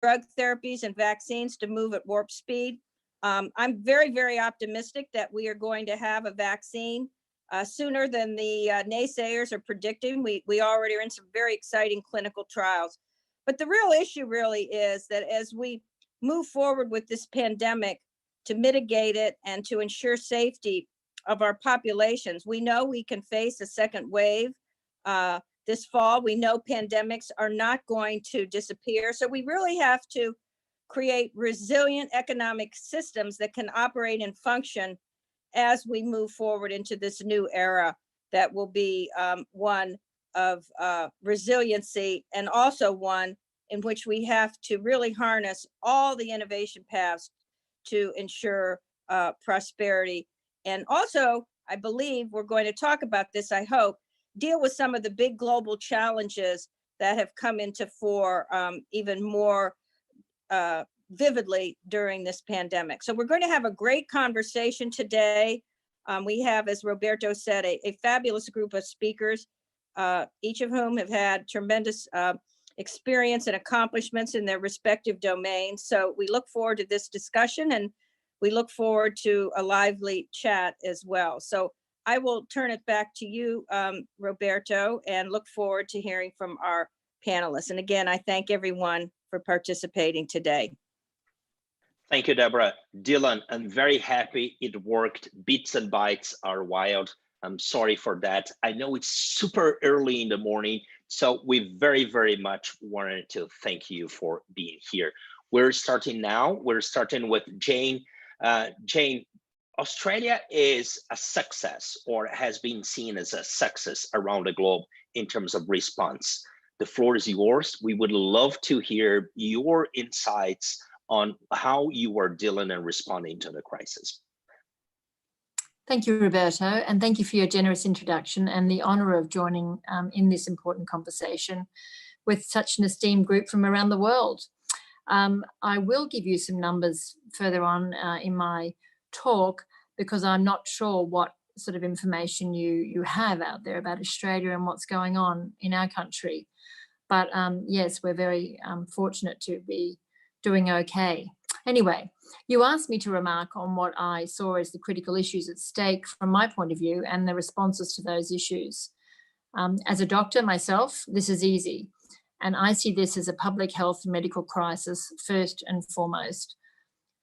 drug therapies and vaccines to move at warp speed. I'm very, very optimistic that we are going to have a vaccine sooner than the naysayers are predicting. We already are in some very exciting clinical trials. But the real issue really is that as we move forward with this pandemic to mitigate it and to ensure safety of our populations, we know we can face a second wave this fall. We know pandemics are not going to disappear. So we really have to create resilient economic systems that can operate and function as we move forward into this new era that will be one of resiliency, and also one in which we have to really harness all the innovation paths to ensure prosperity. And also, I believe we're going to talk about this, I hope, deal with some of the big global challenges that have come into fore even more vividly during this pandemic. So we're going to have a great conversation today. We have, as Roberto said, a fabulous group of speakers, each of whom have had tremendous experience and accomplishments in their respective domains. So we look forward to this discussion, and we look forward to a lively chat as well. So I will turn it back to you, Roberto, and look forward to hearing from our panelists. And again, I thank everyone for participating today. Thank you, Deborah. Dylan, I'm very happy it worked. Bits and bytes are wild. I'm sorry for that. I know it's super early in the morning, so we very, very much wanted to thank you for being here. We're starting now. We're starting with Jane. Jane, Australia is a success, or has been seen as a success around the globe in terms of response. The floor is yours. We would love to hear your insights on how you are dealing and responding to the crisis. Thank you, Roberto, and thank you for your generous introduction and the honour of joining in this important conversation with such an esteemed group from around the world. I will give you some numbers further on in my talk, because I'm not sure what sort of information you have out there about Australia and what's going on in our country. But yes, we're very fortunate to be doing okay. Anyway, you asked me to remark on what I saw as the critical issues at stake from my point of view and the responses to those issues. As a doctor myself, this is easy, and I see this as a public health and medical crisis first and foremost.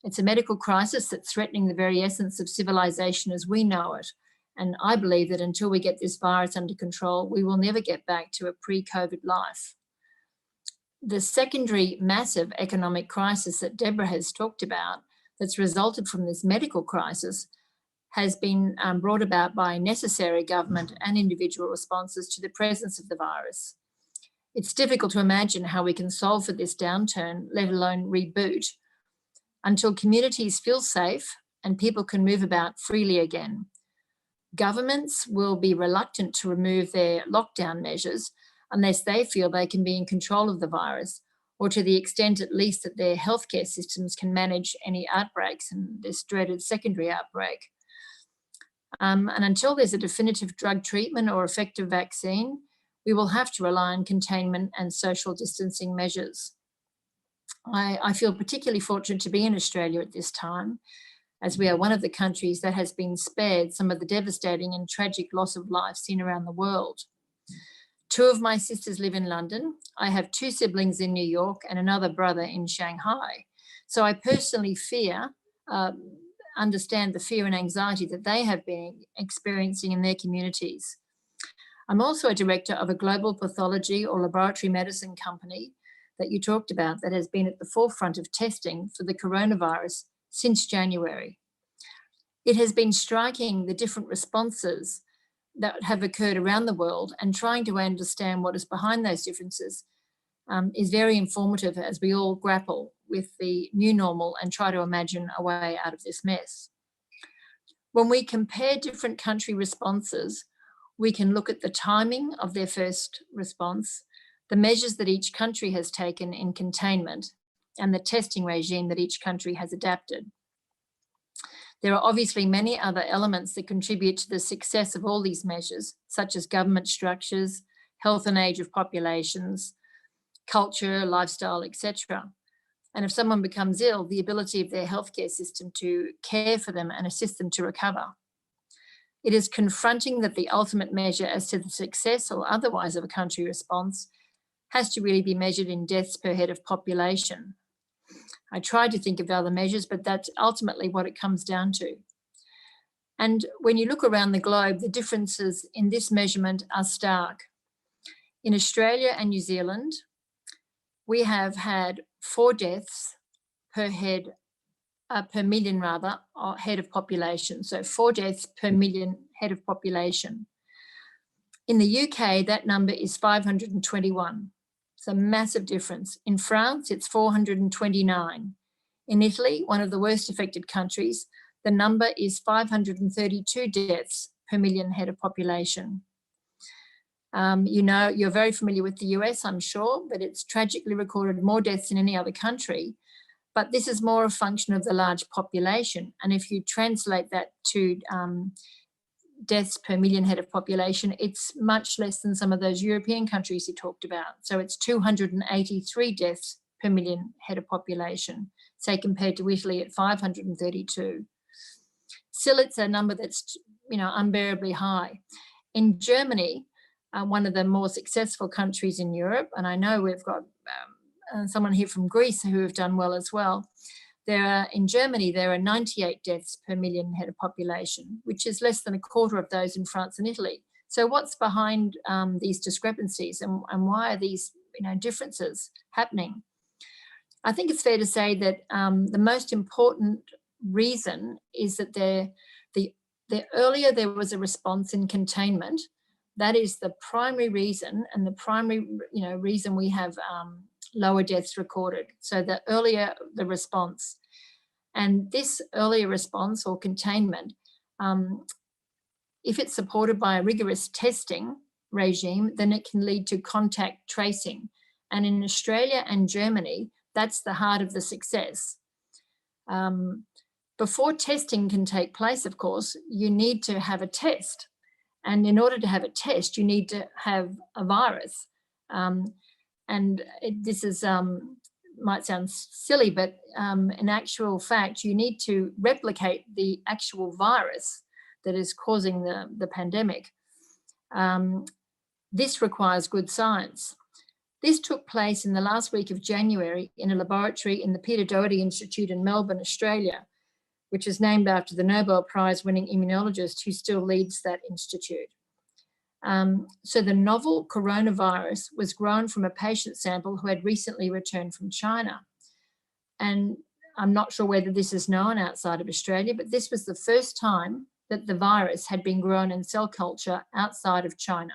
It's a medical crisis that's threatening the very essence of civilization as we know it, and I believe that until we get this virus under control, we will never get back to a pre-COVID life. The secondary massive economic crisis that Deborah has talked about that's resulted from this medical crisis has been brought about by necessary government and individual responses to the presence of the virus. It's difficult to imagine how we can solve for this downturn, let alone reboot, until communities feel safe and people can move about freely again. Governments will be reluctant to remove their lockdown measures unless they feel they can be in control of the virus, or to the extent at least that their healthcare systems can manage any outbreaks and this dreaded secondary outbreak. And until there's a definitive drug treatment or effective vaccine, we will have to rely on containment and social distancing measures. I feel particularly fortunate to be in Australia at this time, as we are one of the countries that has been spared some of the devastating and tragic loss of life seen around the world. Two of my sisters live in London. I have two siblings in New York and another brother in Shanghai. So I personally understand the fear and anxiety that they have been experiencing in their communities. I'm also a director of a global pathology or laboratory medicine company that you talked about that has been at the forefront of testing for the coronavirus since January. It has been striking the different responses that have occurred around the world, and trying to understand what is behind those differences is very informative as we all grapple with the new normal and try to imagine a way out of this mess. When we compare different country responses, we can look at the timing of their first response, the measures that each country has taken in containment, and the testing regime that each country has adapted. There are obviously many other elements that contribute to the success of all these measures, such as government structures, health and age of populations, culture, lifestyle, etc. And if someone becomes ill, the ability of their healthcare system to care for them and assist them to recover. It is confronting that the ultimate measure as to the success or otherwise of a country response has to really be measured in deaths per head of population. I tried to think of other measures, but that's ultimately what it comes down to. And when you look around the globe, the differences in this measurement are stark. In Australia and New Zealand, we have had 4 deaths per head, per million rather, head of population. So 4 deaths per million head of population. In the UK, that number is 521. It's a massive difference. In France, it's 429. In Italy, one of the worst affected countries, the number is 532 deaths per million head of population. You know, you're very familiar with the US, I'm sure, but it's tragically recorded more deaths than any other country. But this is more a function of the large population. And if you translate that to deaths per million head of population, it's much less than some of those European countries you talked about. So it's 283 deaths per million head of population, say compared to Italy at 532. Still, it's a number that's, you know, unbearably high. In Germany, one of the more successful countries in Europe, and I know we've got someone here from Greece who have done well as well. In Germany, there are 98 deaths per million head of population, which is less than a quarter of those in France and Italy. So what's behind these discrepancies, and why are these, you know, differences happening? I think it's fair to say that the most important reason is that the earlier there was a response in containment, that is the primary reason, and the primary, you know, reason we have lower deaths recorded. So the earlier the response, and this earlier response or containment, if it's supported by a rigorous testing regime, then it can lead to contact tracing. And in Australia and Germany, that's the heart of the success. Before testing can take place, of course, you need to have a test. And in order to have a test, you need to have a virus. This is might sound silly, but in actual fact, you need to replicate the actual virus that is causing the pandemic. This requires good science. This took place in the last week of January in a laboratory in the Peter Doherty Institute in Melbourne, Australia, which is named after the Nobel Prize-winning immunologist who still leads that institute. So the novel coronavirus was grown from a patient sample who had recently returned from China. And I'm not sure whether this is known outside of Australia, but this was the first time that the virus had been grown in cell culture outside of China.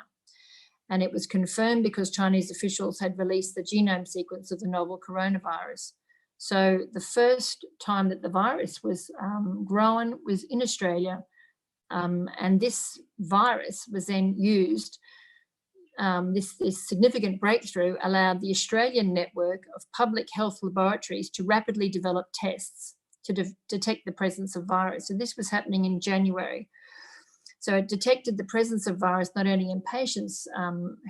And it was confirmed because Chinese officials had released the genome sequence of the novel coronavirus. So the first time that the virus was grown was in Australia, and this virus was then used. This significant breakthrough allowed the Australian network of public health laboratories to rapidly develop tests to detect the presence of virus. So this was happening in January. So it detected the presence of virus not only in patients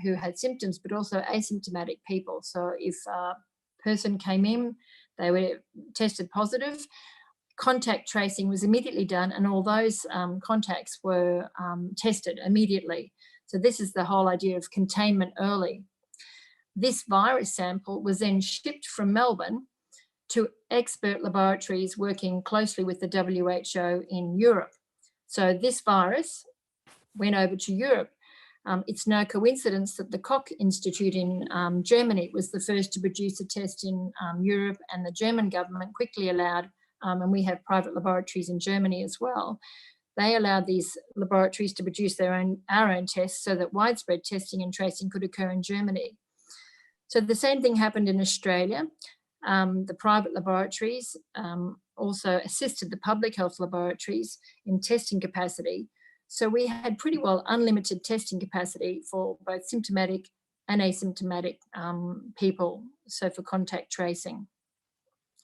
who had symptoms, but also asymptomatic people. So if a person came in, they were tested positive, contact tracing was immediately done, and all those contacts were tested immediately. So this is the whole idea of containment early. This virus sample was then shipped from Melbourne to expert laboratories working closely with the WHO in Europe. So this virus went over to Europe. It's no coincidence that the Koch Institute in Germany was the first to produce a test in Europe, and the German government quickly allowed, and we have private laboratories in Germany as well, they allowed these laboratories to produce our own tests so that widespread testing and tracing could occur in Germany. So the same thing happened in Australia. The private laboratories also assisted the public health laboratories in testing capacity. So we had pretty well unlimited testing capacity for both symptomatic and asymptomatic people, so for contact tracing.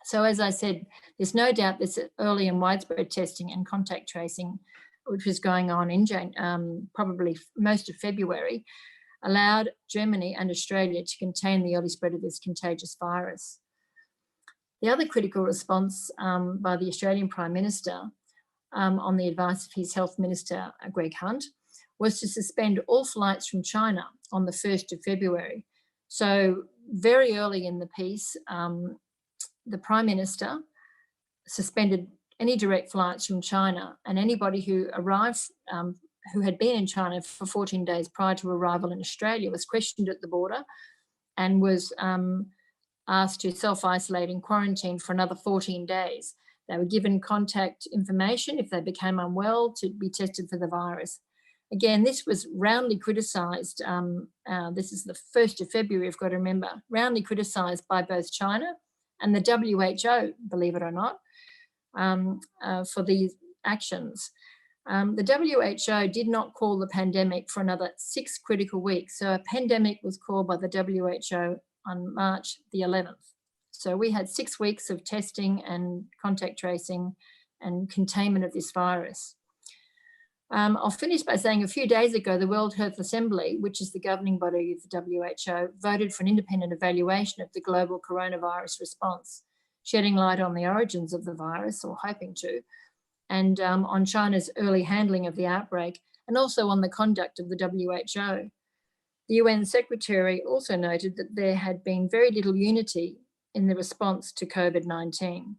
So as I said, there's no doubt this early and widespread testing and contact tracing, which was going on in probably most of February, allowed Germany and Australia to contain the early spread of this contagious virus. The other critical response by the Australian Prime Minister, on the advice of his Health Minister, Greg Hunt, was to suspend all flights from China on the 1st of February. So very early in the piece, the Prime Minister suspended any direct flights from China, and anybody who arrived, who had been in China for 14 days prior to arrival in Australia was questioned at the border and was asked to self-isolate and quarantine for another 14 days. They were given contact information if they became unwell to be tested for the virus. Again, this was roundly criticised. This is the 1st of February, I've got to remember, roundly criticised by both China and the WHO, believe it or not, for these actions. The WHO did not call the pandemic for another 6 critical weeks. So a pandemic was called by the WHO on March the 11th. So we had 6 weeks of testing and contact tracing and containment of this virus. I'll finish by saying a few days ago, the World Health Assembly, which is the governing body of the WHO, voted for an independent evaluation of the global coronavirus response, shedding light on the origins of the virus, or hoping to, and on China's early handling of the outbreak, and also on the conduct of the WHO. The UN Secretary also noted that there had been very little unity in the response to COVID-19.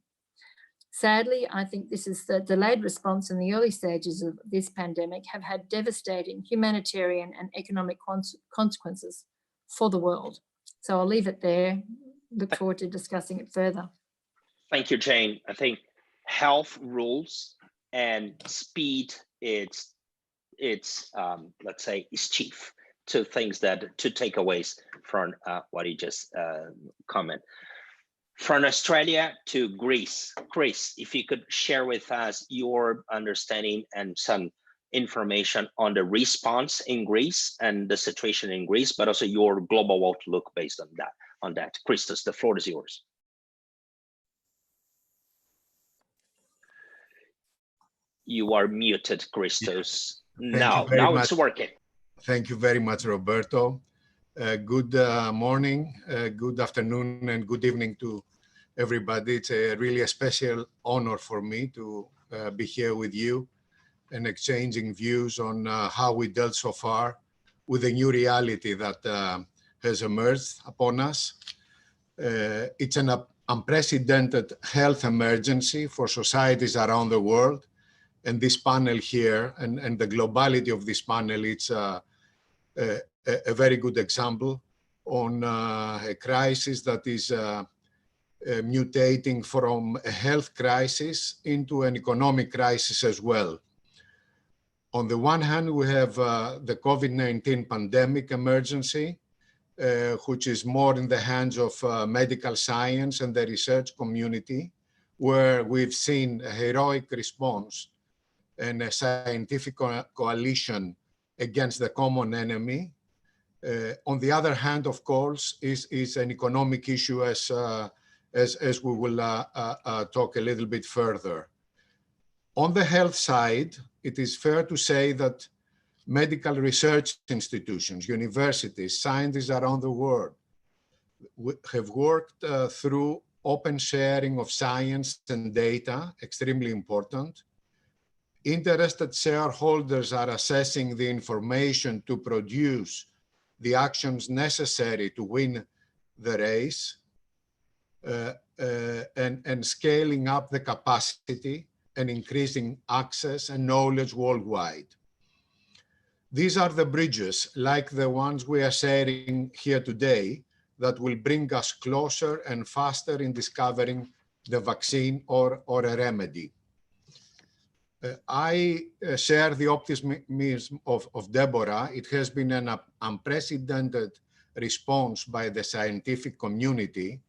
Sadly, I think this is the delayed response in the early stages of this pandemic have had devastating humanitarian and economic consequences for the world. So I'll leave it there. Look forward to discussing it further. Thank you, Jane. I think health rules and speed, it's let's say, is chief. Two things that, two takeaways from what you just comment. From Australia to Greece, Chris, if you could share with us your understanding and some information on the response in Greece and the situation in Greece, but also your global outlook based on that. Christos, the floor is yours. You are muted, Christos. Now it's working. Thank you very much, Roberto. Good morning, good afternoon, and good evening to everybody. It's really a special honor for me to be here with you and exchanging views on how we dealt so far with the new reality that has emerged upon us. It's an unprecedented health emergency for societies around the world. And this panel here and the globality of this panel, it's a very good example on a crisis that is mutating from a health crisis into an economic crisis as well. On the one hand, we have the COVID-19 pandemic emergency, which is more in the hands of medical science and the research community, where we've seen a heroic response and a scientific coalition against the common enemy. On the other hand, of course, is an economic issue, as we will talk a little bit further. On the health side, it is fair to say that medical research institutions, universities, scientists around the world have worked through open sharing of science and data, extremely important. Interested shareholders are assessing the information to produce the actions necessary to win the race, and scaling up the capacity and increasing access and knowledge worldwide. These are the bridges, like the ones we are sharing here today, that will bring us closer and faster in discovering the vaccine or a remedy. I share the optimism of Deborah. It has been an unprecedented response by the scientific community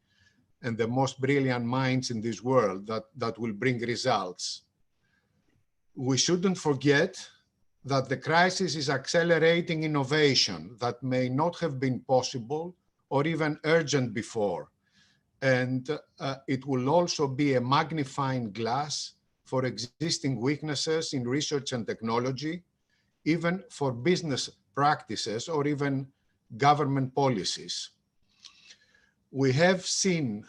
and the most brilliant minds in this world that will bring results. We shouldn't forget that the crisis is accelerating innovation that may not have been possible or even urgent before. And it will also be a magnifying glass for existing weaknesses in research and technology, even for business practices or even government policies. We have seen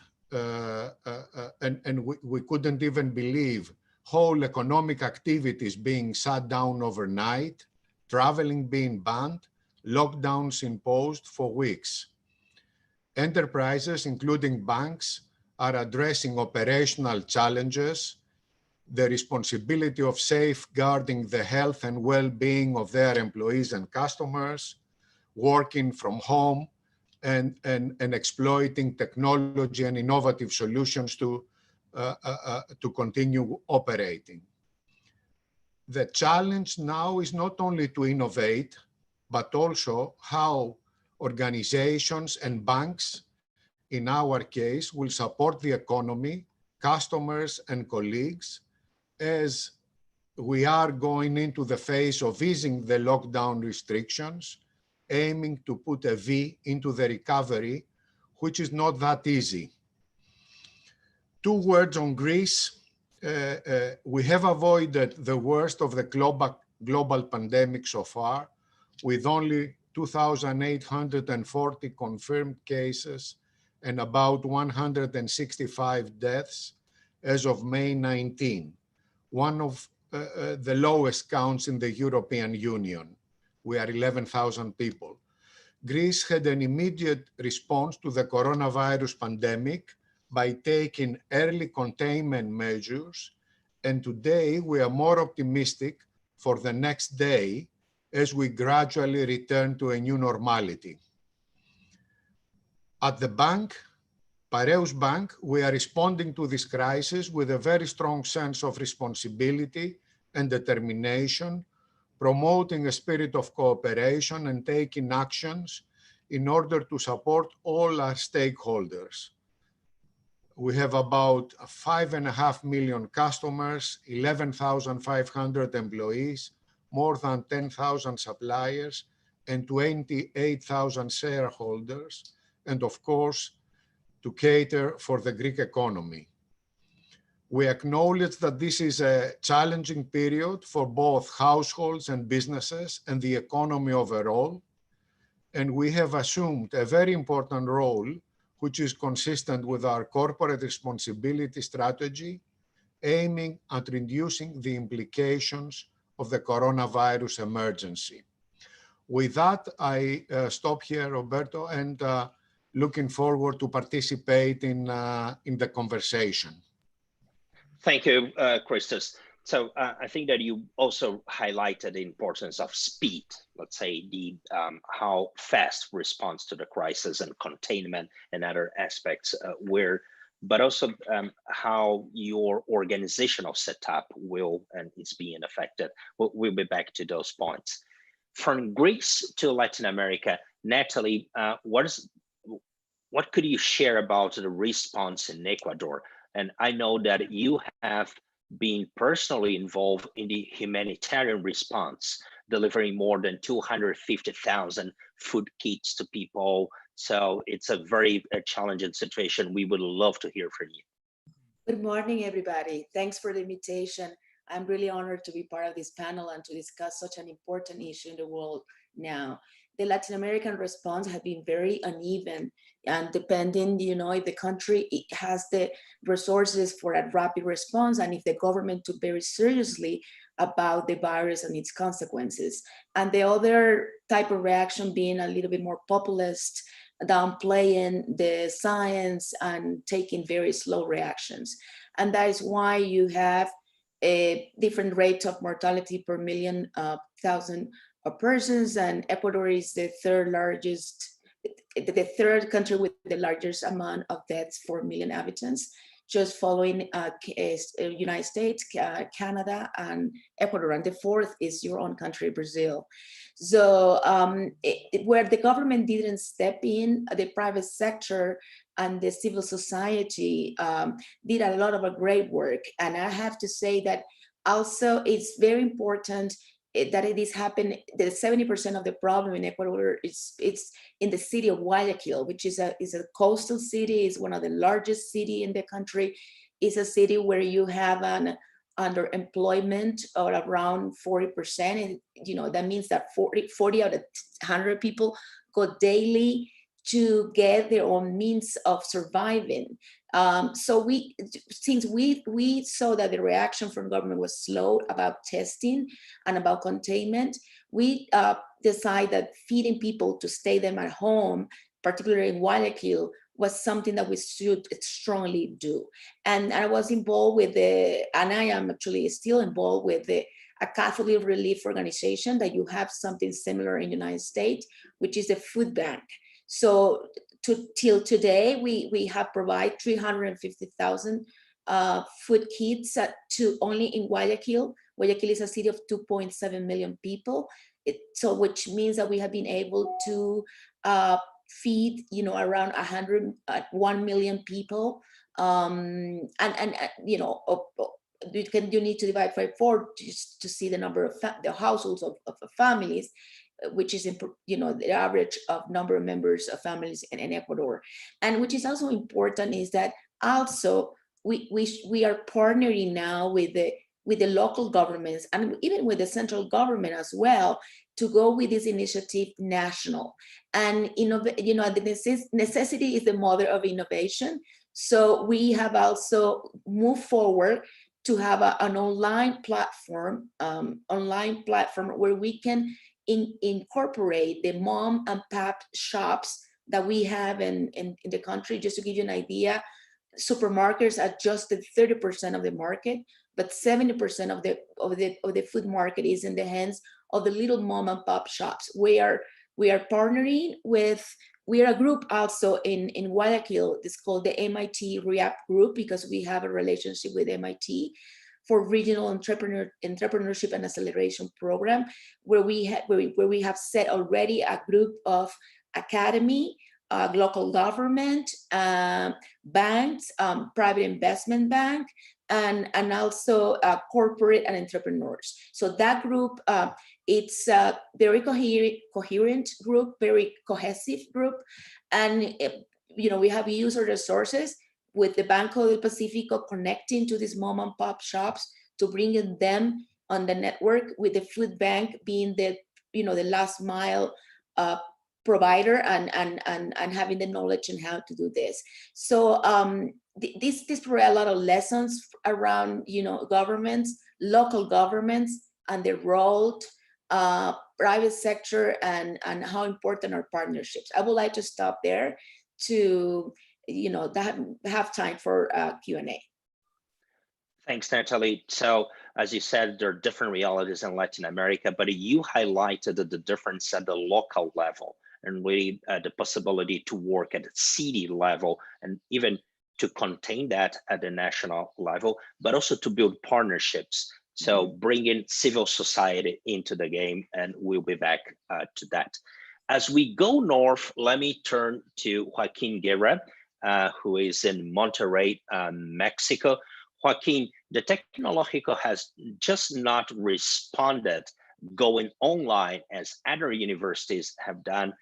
and we couldn't even believe whole economic activities being shut down overnight, traveling being banned, lockdowns imposed for weeks. Enterprises, including banks, are addressing operational challenges, the responsibility of safeguarding the health and well-being of their employees and customers, working from home, and exploiting technology and innovative solutions to continue operating. The challenge now is not only to innovate, but also how organizations and banks, in our case, will support the economy, customers, and colleagues as we are going into the phase of easing the lockdown restrictions, aiming to put a V into the recovery, which is not that easy. 2 words on Greece. We have avoided the worst of the global pandemic so far, with only 2,840 confirmed cases and about 165 deaths as of May 19, one of the lowest counts in the European Union. We are 11,000 people. Greece had an immediate response to the coronavirus pandemic by taking early containment measures, and today we are more optimistic for the next day as we gradually return to a new normality. At the bank, Piraeus Bank, we are responding to this crisis with a very strong sense of responsibility and determination, promoting a spirit of cooperation and taking actions in order to support all our stakeholders. We have about 5.5 million customers, 11,500 employees, more than 10,000 suppliers, and 28,000 shareholders, and of course, to cater for the Greek economy. We acknowledge that this is a challenging period for both households and businesses and the economy overall, and we have assumed a very important role, which is consistent with our corporate responsibility strategy, aiming at reducing the implications of the coronavirus emergency. With that, I stop here, Roberto, and looking forward to participate in the conversation. Thank you, Christos. So I think that you also highlighted the importance of speed, let's say the how fast response to the crisis and containment and other aspects were, but also how your organizational setup will and is being affected. We'll be back to those points. From Greece to Latin America, Natalie, what could you share about the response in Ecuador? And I know that you have been personally involved in the humanitarian response, delivering more than 250,000 food kits to people. So it's a very challenging situation. We would love to hear from you. Good morning, everybody. Thanks for the invitation. I'm really honored to be part of this panel and to discuss such an important issue in the world now. The Latin American response has been very uneven, and depending, if the country has the resources for a rapid response and if the government took very seriously about the virus and its consequences. And the other type of reaction being a little bit more populist, downplaying the science and taking very slow reactions. And that is why you have a different rate of mortality per million thousand persons, and Ecuador is the third country with the largest amount of deaths per million inhabitants, just following United States, Canada, and Ecuador, and the fourth is your own country, Brazil. So where the government didn't step in, the private sector and the civil society did a lot of great work. And I have to say that also it's very important that it is happening, that 70% of the problem in Ecuador it's in the city of Guayaquil, which is a coastal city, is one of the largest city in the country. It's a city where you have an underemployment of around 40%. And, that means that 40 out of 100 people go daily to get their own means of surviving. So since we saw that the reaction from government was slow about testing and about containment, we decided that feeding people to stay them at home, particularly in Guayaquil, was something that we should strongly do. And I was involved with and I am actually still involved with a Catholic relief organization that you have something similar in the United States, which is the food bank. So till today, we have provided 350,000 food kits to only in Guayaquil. Guayaquil is a city of 2.7 million people. So which means that we have been able to feed, around 1 million people. You need to divide by 4 just to see the number of the households of families, which is, the average of number of members of families in Ecuador. And which is also important is that also we are partnering now with the local governments and even with the central government as well to go with this initiative national. And the necessity is the mother of innovation. So we have also moved forward to have an online platform where we can incorporate the mom and pop shops that we have in the country. Just to give you an idea, supermarkets are just 30% of the market, but 70% of the food market is in the hands of the little mom and pop shops. We are partnering with, we are a group also in Guayaquil. It's called the MIT React Group because we have a relationship with MIT for regional entrepreneurship and acceleration program, where we have set already a group of academy, local government, banks, private investment bank, and also corporate and entrepreneurs. So that group, it's a very coherent group, very cohesive group. And, we have used our resources with the Banco del Pacifico connecting to these mom and pop shops to bring them on the network, with the food bank being the last mile provider and having the knowledge on how to do this. So this provides a lot of lessons around governments, local governments, and their role, private sector, and how important are partnerships. I would like to stop there to have time for Q&A. Thanks, Natalie. So as you said, there are different realities in Latin America, but you highlighted the difference at the local level and really the possibility to work at the city level and even to contain that at the national level, but also to build partnerships. So bringing civil society into the game, and we'll be back to that. As we go north, let me turn to Joaquin Guerra, who is in Monterrey, Mexico. Joaquin, the Tecnológico has just not responded going online as other universities have done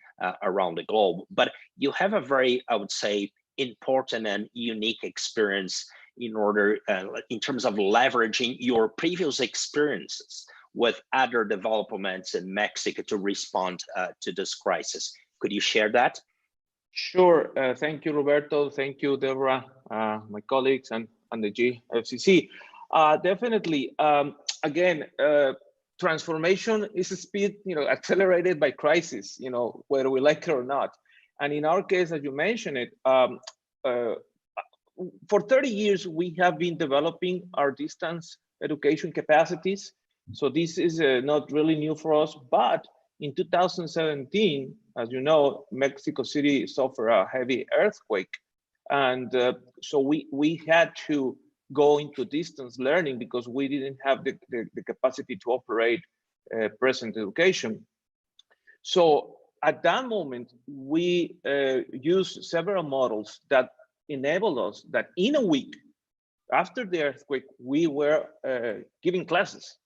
around the globe, but you have a very, I would say, important and unique experience in terms of leveraging your previous experiences with other developments in Mexico to respond to this crisis. Could you share that? Sure. Thank you, Roberto. Thank you, Deborah, my colleagues, and the GFCC. Definitely. Again, transformation is a speed, accelerated by crisis, whether we like it or not. And in our case, as you mentioned it, for 30 years, we have been developing our distance education capacities. So this is not really new for us, but in 2017, as you know, Mexico City suffered a heavy earthquake. And so we had to go into distance learning because we didn't have the capacity to operate present education. So at that moment, we used several models that enabled us that in a week after the earthquake, we were giving classes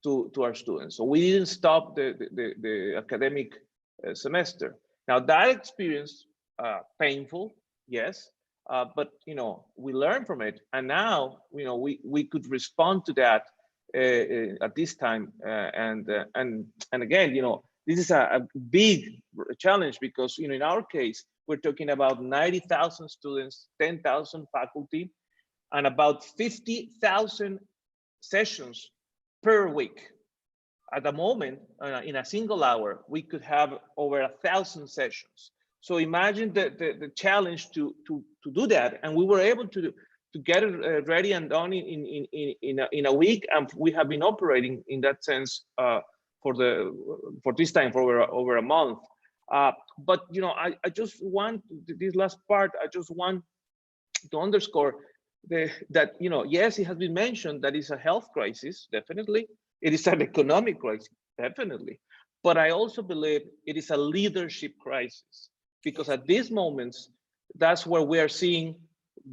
to our students. So we didn't stop the academic semester. Now that experience, painful, yes, but we learned from it, and now we could respond to that at this time, and again, this is a big challenge because in our case we're talking about 90,000 students, 10,000 faculty, and about 50,000 sessions per week. At the moment, in a single hour, we could have over 1,000 sessions. So imagine the challenge to do that, and we were able to get it ready and done in a week, and we have been operating in that sense for this time for over a month. But you know, I just want this last part. I just want to underscore that, you know, yes, it has been mentioned that it's a health crisis, definitely. It is an economic crisis, definitely. But I also believe it is a leadership crisis, because at these moments, that's where we are seeing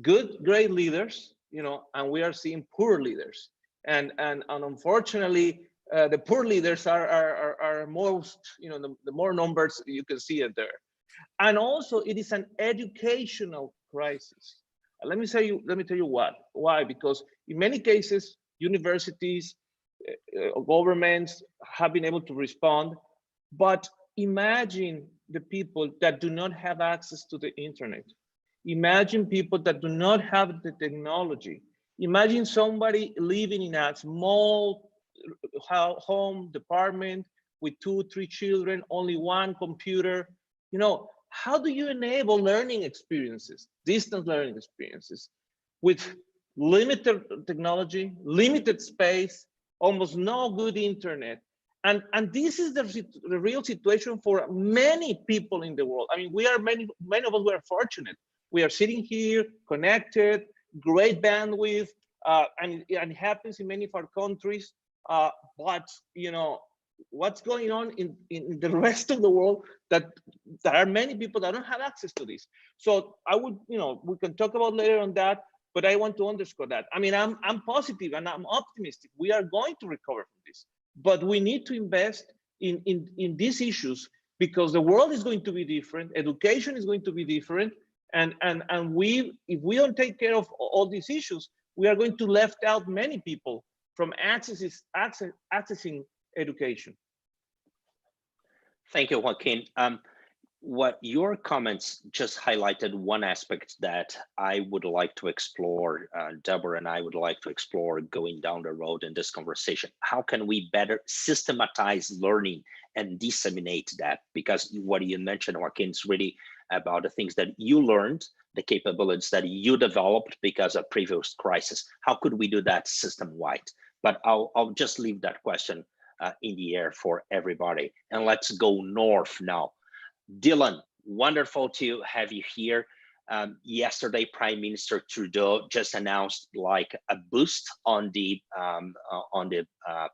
great leaders, you know, and we are seeing poor leaders. And unfortunately, the poor leaders are most, you know, the more numbers you can see it there. And also it is an educational crisis. Let me tell you why, because in many cases, universities, governments have been able to respond, but imagine the people that do not have access to the internet. Imagine people that do not have the technology. Imagine somebody living in a small home department with 2-3 children, only one computer. You know, how do you enable learning experiences, distance learning experiences, with limited technology, limited space, almost no good internet? And this is the real situation for many people in the world. I mean, many of us, we are fortunate. We are sitting here, connected, great bandwidth, and it happens in many of our countries. But you know, what's going on in the rest of the world, that there are many people that don't have access to this. So I would, you know, we can talk about later on that, but I want to underscore that. I mean, I'm positive and I'm optimistic. We are going to recover from this, but we need to invest in these issues, because the world is going to be different, education is going to be different, and if we don't take care of all these issues, we are going to left out many people from accessing education. Thank you, Joaquin. What your comments just highlighted one aspect that I would like to explore, Deborah and I would like to explore going down the road in this conversation. How can we better systematize learning and disseminate that? Because what you mentioned, Joaquin, is really about the things that you learned, the capabilities that you developed because of previous crisis. How could we do that system-wide? But I'll just leave that question in the air for everybody. And let's go north now. Dylan, wonderful to have you here. Yesterday, Prime Minister Trudeau just announced like a boost on the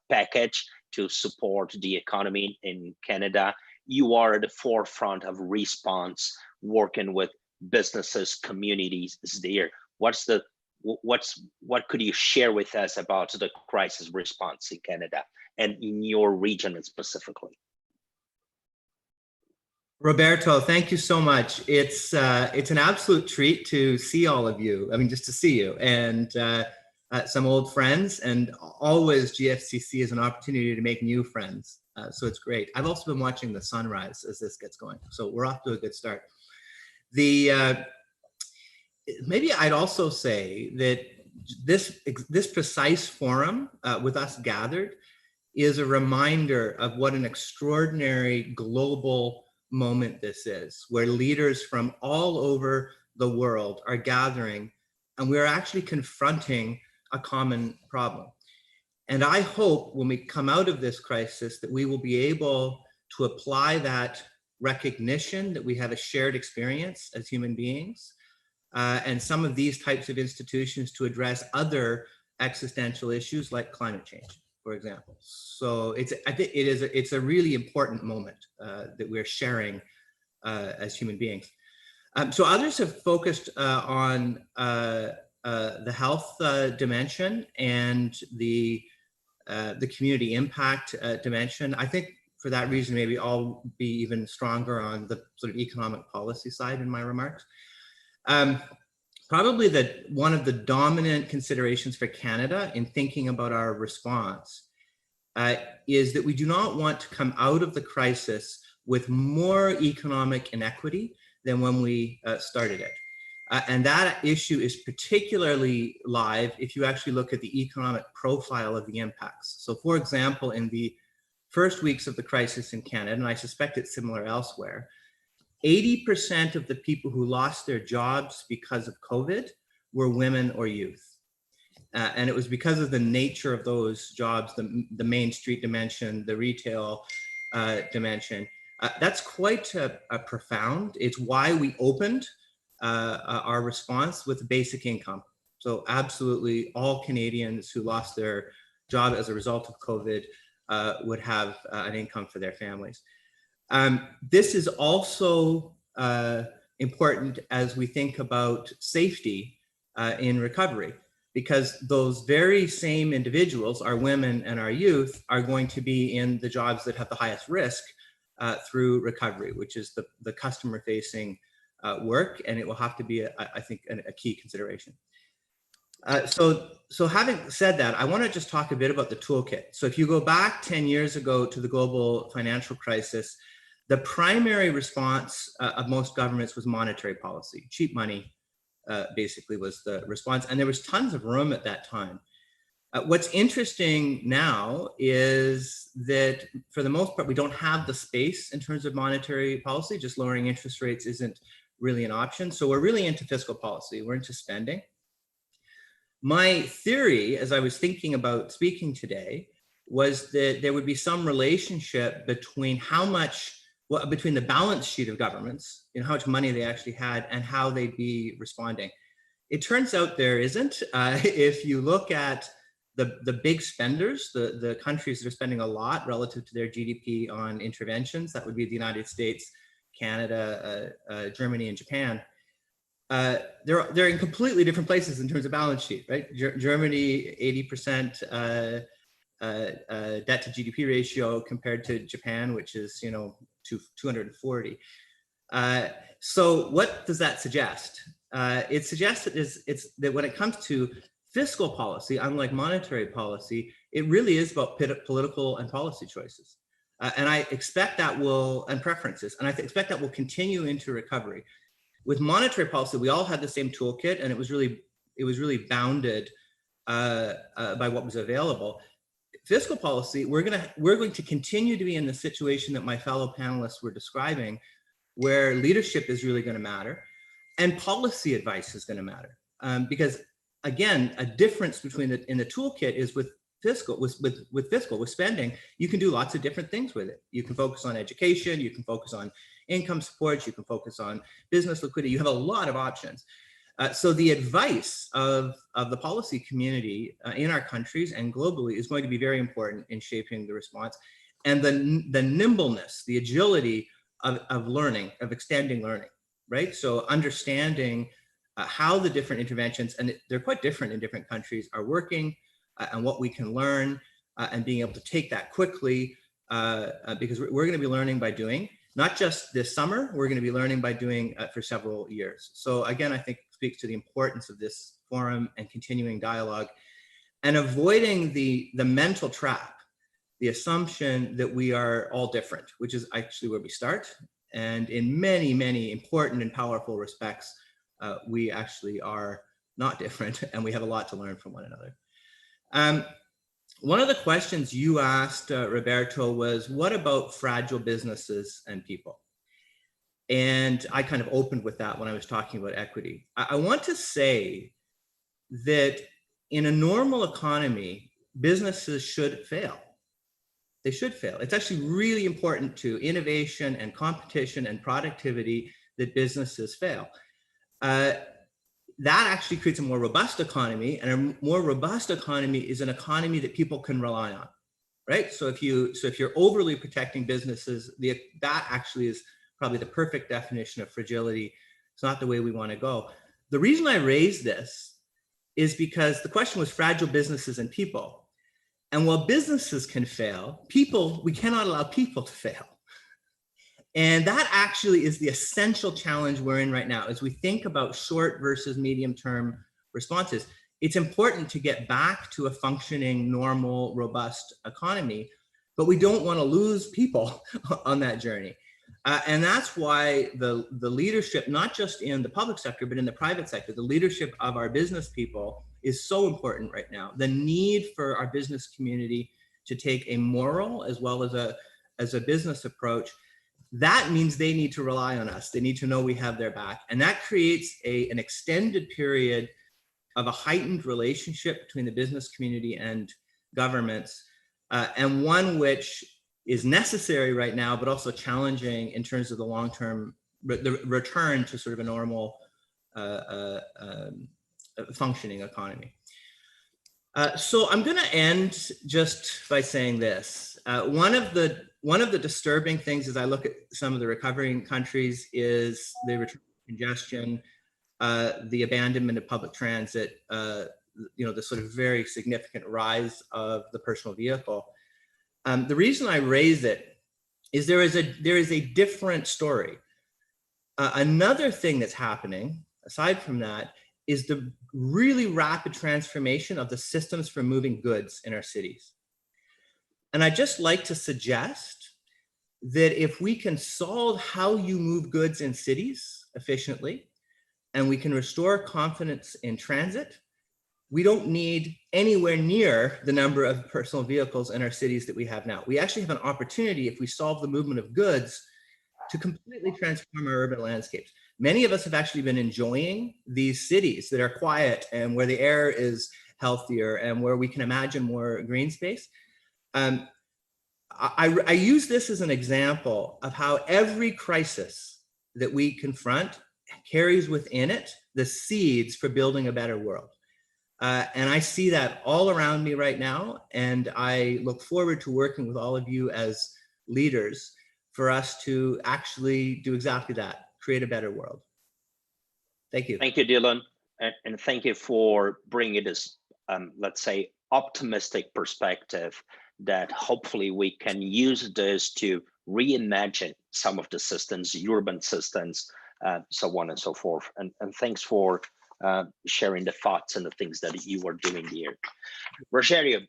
package to support the economy in Canada. You are at the forefront of response, working with businesses, communities there. What could you share with us about the crisis response in Canada and in your region specifically? Roberto, thank you so much. It's an absolute treat to see all of you. I mean, just to see you and some old friends, and always GFCC is an opportunity to make new friends. So it's great. I've also been watching the sunrise as this gets going. So we're off to a good start. Maybe I'd also say that this precise forum with us gathered is a reminder of what an extraordinary global moment this is, where leaders from all over the world are gathering, and we're actually confronting a common problem. And I hope when we come out of this crisis that we will be able to apply that recognition that we have a shared experience as human beings, and some of these types of institutions to address other existential issues like climate change, for example. So I think it's a really important moment that we're sharing as human beings. So others have focused on the health dimension and the community impact dimension. I think for that reason, maybe I'll be even stronger on the sort of economic policy side in my remarks. Probably one of the dominant considerations for Canada in thinking about our response is that we do not want to come out of the crisis with more economic inequity than when we started it. And that issue is particularly live if you actually look at the economic profile of the impacts. So for example, in the first weeks of the crisis in Canada, and I suspect it's similar elsewhere, 80% of the people who lost their jobs because of COVID were women or youth. And it was because of the nature of those jobs, the Main Street dimension, the retail dimension. That's quite profound. It's why we opened our response with basic income. So absolutely all Canadians who lost their job as a result of COVID would have an income for their families. This is also important as we think about safety in recovery, because those very same individuals, our women and our youth, are going to be in the jobs that have the highest risk through recovery, which is the customer-facing work, and it will have to be, I think, a key consideration. So having said that, I want to just talk a bit about the toolkit. So if you go back 10 years ago to the global financial crisis, the primary response of most governments was monetary policy. Cheap money basically was the response, and there was tons of room at that time. What's interesting now is that for the most part, we don't have the space in terms of monetary policy. Just lowering interest rates isn't really an option. So we're really into fiscal policy. We're into spending. My theory, as I was thinking about speaking today, was that there would be some relationship between between the balance sheet of governments, how much money they actually had, and how they'd be responding. It turns out there isn't. If you look at the big spenders, the countries that are spending a lot relative to their GDP on interventions, that would be the United States, Canada, Germany, and Japan. They're in completely different places in terms of balance sheet, right? Germany, 80% debt to GDP ratio compared to Japan, which is 240. So what does that suggest? It suggests that when it comes to fiscal policy, unlike monetary policy, it really is about political and policy choices. And I expect that and preferences, and I expect that will continue into recovery. With monetary policy, we all had the same toolkit, and it was really bounded by what was available. Fiscal policy, we're going to continue to be in the situation that my fellow panelists were describing, where leadership is really going to matter, and policy advice is going to matter. Because again, a difference between in the toolkit is with fiscal, with spending, you can do lots of different things with it. You can focus on education, you can focus on income support, you can focus on business liquidity. You have a lot of options. So the advice of the policy community in our countries and globally is going to be very important in shaping the response. And the nimbleness, the agility of learning, of extending learning, right? So understanding how the different interventions, and they're quite different in different countries, are working, and what we can learn, and being able to take that quickly, because we're going to be learning by doing. Not just this summer, we're going to be learning by doing for several years. So again, I think speaks to the importance of this forum and continuing dialogue, and avoiding the mental trap, the assumption that we are all different, which is actually where we start. And in many, many important and powerful respects, we actually are not different, and we have a lot to learn from one another. One of the questions you asked, Roberto, was what about fragile businesses and people? And I kind of opened with that when I was talking about equity. I want to say that in a normal economy, businesses should fail. They should fail. It's actually really important to innovation and competition and productivity that businesses fail. That actually creates a more robust economy, and a more robust economy is an economy that people can rely on, right? So if you're overly protecting businesses, that actually is probably the perfect definition of fragility. It's not the way we want to go. The reason I raise this is because the question was fragile businesses and people. And while businesses can fail, we cannot allow people to fail. And that actually is the essential challenge we're in right now. As we think about short versus medium-term responses, it's important to get back to a functioning, normal, robust economy, but we don't want to lose people on that journey. And that's why the leadership, not just in the public sector, but in the private sector, the leadership of our business people is so important right now. The need for our business community to take a moral as well as a business approach, that means they need to rely on us. They need to know we have their back. And that creates an extended period of a heightened relationship between the business community and governments, and one which is necessary right now, but also challenging in terms of the long-term the return to sort of a normal functioning economy. So I'm going to end just by saying this. One of the disturbing things as I look at some of the recovering countries is the return to congestion, the abandonment of public transit, the sort of very significant rise of the personal vehicle. The reason I raise it is there is a different story. Another thing that's happening, aside from that, is the really rapid transformation of the systems for moving goods in our cities. And I'd just like to suggest that if we can solve how you move goods in cities efficiently, and we can restore confidence in transit, we don't need anywhere near the number of personal vehicles in our cities that we have now. We actually have an opportunity, if we solve the movement of goods, to completely transform our urban landscapes. Many of us have actually been enjoying these cities that are quiet and where the air is healthier and where we can imagine more green space. I use this as an example of how every crisis that we confront carries within it the seeds for building a better world. And I see that all around me right now. And I look forward to working with all of you as leaders for us to actually do exactly that, create a better world. Thank you. Thank you, Dylan. And thank you for bringing this, let's say, optimistic perspective that hopefully we can use this to reimagine some of the systems, urban systems, so on and so forth. And thanks for sharing the thoughts and the things that you are doing here. Rogerio,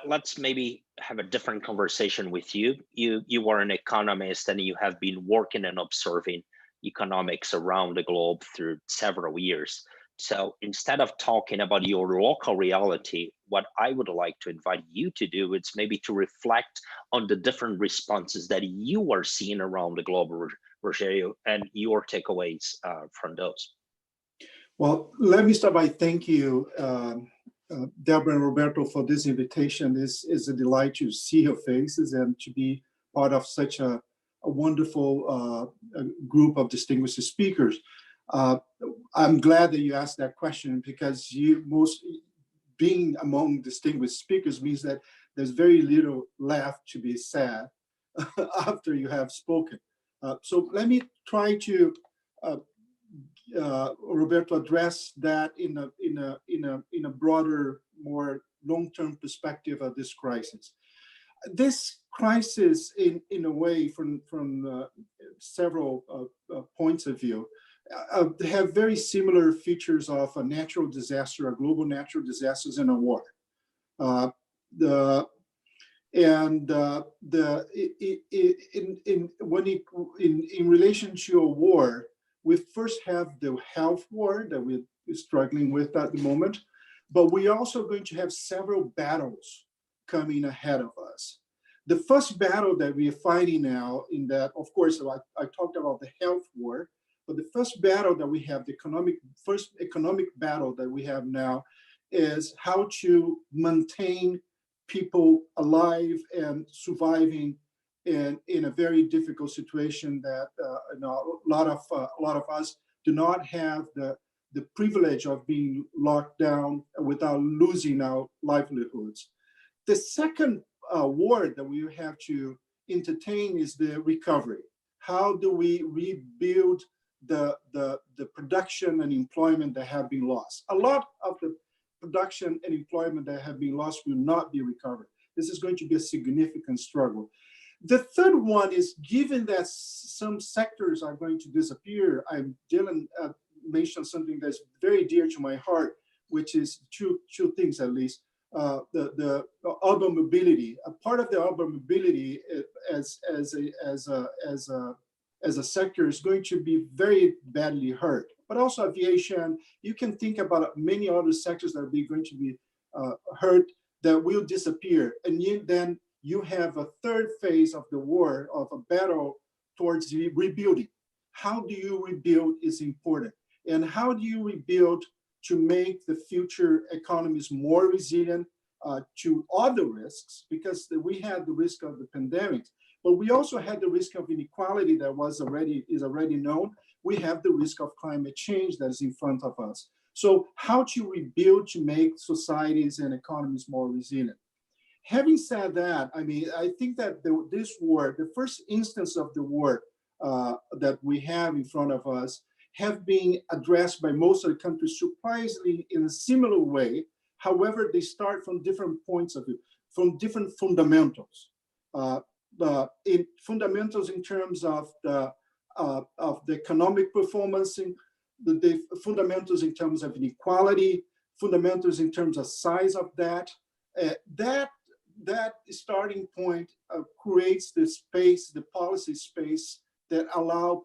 let's maybe have a different conversation with you. You are an economist and you have been working and observing economics around the globe through several years. So instead of talking about your local reality, what I would like to invite you to do is maybe to reflect on the different responses that you are seeing around the globe, Rogerio, and your takeaways from those. Well, let me start by thank you, Deborah and Roberto, for this invitation. This is a delight to see your faces and to be part of such a wonderful group of distinguished speakers. I'm glad that you asked that question, because being among distinguished speakers means that there's very little left to be said after you have spoken. So let me try to, Roberto, address that in a broader, more long-term perspective of this crisis. This crisis, in a way, from several points of view, have very similar features of a natural disaster, a global natural disasters, and a war. In relation to a war, we first have the health war that we're struggling with at the moment, but we're also going to have several battles coming ahead of us. The first battle that we are fighting now, in that, of course, I talked about the health war, but the first battle that we have, the first economic battle that we have now, is how to maintain people alive and surviving in a very difficult situation that a lot of us do not have the privilege of being locked down without losing our livelihoods. The second war that we have to entertain is the recovery. How do we rebuild the production and employment that have been lost? A lot of the production and employment that have been lost will not be recovered. This is going to be a significant struggle. The third one is, given that some sectors are going to disappear, Dylan mentioned something that's very dear to my heart, which is two things at least. The urban mobility. A part of the urban mobility as a sector is going to be very badly hurt. But also aviation, you can think about many other sectors that are going to be hurt, that will disappear. And then you have a third phase of the war, of a battle towards rebuilding. How do you rebuild is important. And how do you rebuild to make the future economies more resilient to other risks? Because we had the risk of the pandemic, but we also had the risk of inequality that is already known. We have the risk of climate change that is in front of us. So how to rebuild to make societies and economies more resilient? Having said that, I mean, I think that this war, the first instance of the war that we have in front of us, have been addressed by most of the countries surprisingly in a similar way. However, they start from different points of view, from different fundamentals. Fundamentals in terms of the economic performance, the fundamentals in terms of inequality, fundamentals in terms of size of that. That starting point creates the space, the policy space that allow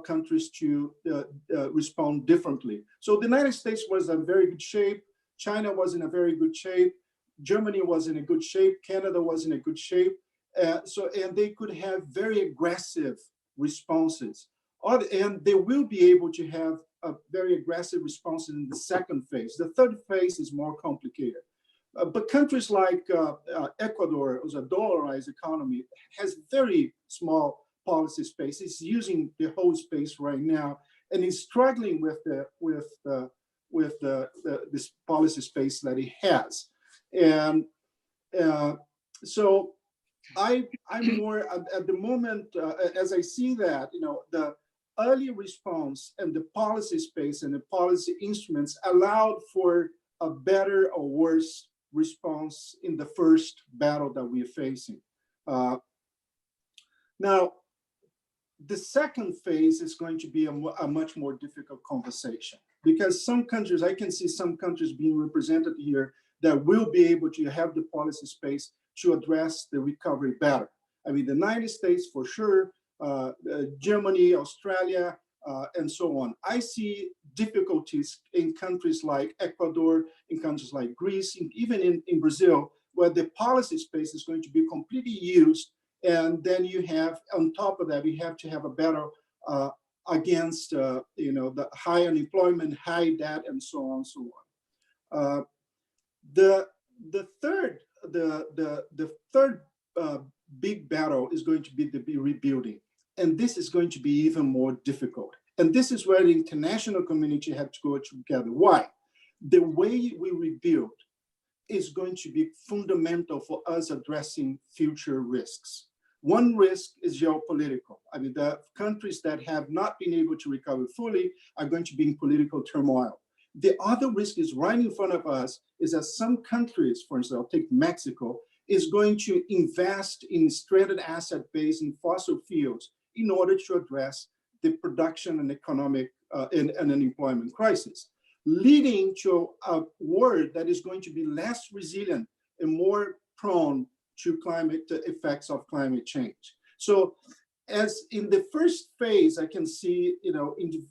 countries to respond differently. So the United States was in very good shape. China was in a very good shape. Germany was in a good shape. Canada was in a good shape. And they could have very aggressive responses. And they will be able to have a very aggressive response in the second phase. The third phase is more complicated. But countries like Ecuador, who's a dollarized economy, has very small policy space. It's using the whole space right now, and is struggling with this policy space that it has. And so I'm more at the moment, as I see that, the early response and the policy space and the policy instruments allowed for a better or worse response in the first battle that we're facing. Now, the second phase is going to be a much more difficult conversation, because some countries, I can see some countries being represented here that will be able to have the policy space to address the recovery better. I mean, the United States for sure, Germany, Australia, and so on. I see difficulties in countries like Ecuador, in countries like Greece, even in Brazil, where the policy space is going to be completely used. And then you have, on top of that, we have to have a battle against, the high unemployment, high debt, and so on and so on. The third big battle is going to be the rebuilding. And this is going to be even more difficult. And this is where the international community have to go together. Why? The way we rebuild is going to be fundamental for us addressing future risks. One risk is geopolitical. I mean, the countries that have not been able to recover fully are going to be in political turmoil. The other risk is right in front of us, is that some countries, for instance, I'll take Mexico, is going to invest in stranded asset base in fossil fuels in order to address the production and economic and unemployment crisis, leading to a world that is going to be less resilient and more prone to effects of climate change. So as in the first phase, I can see,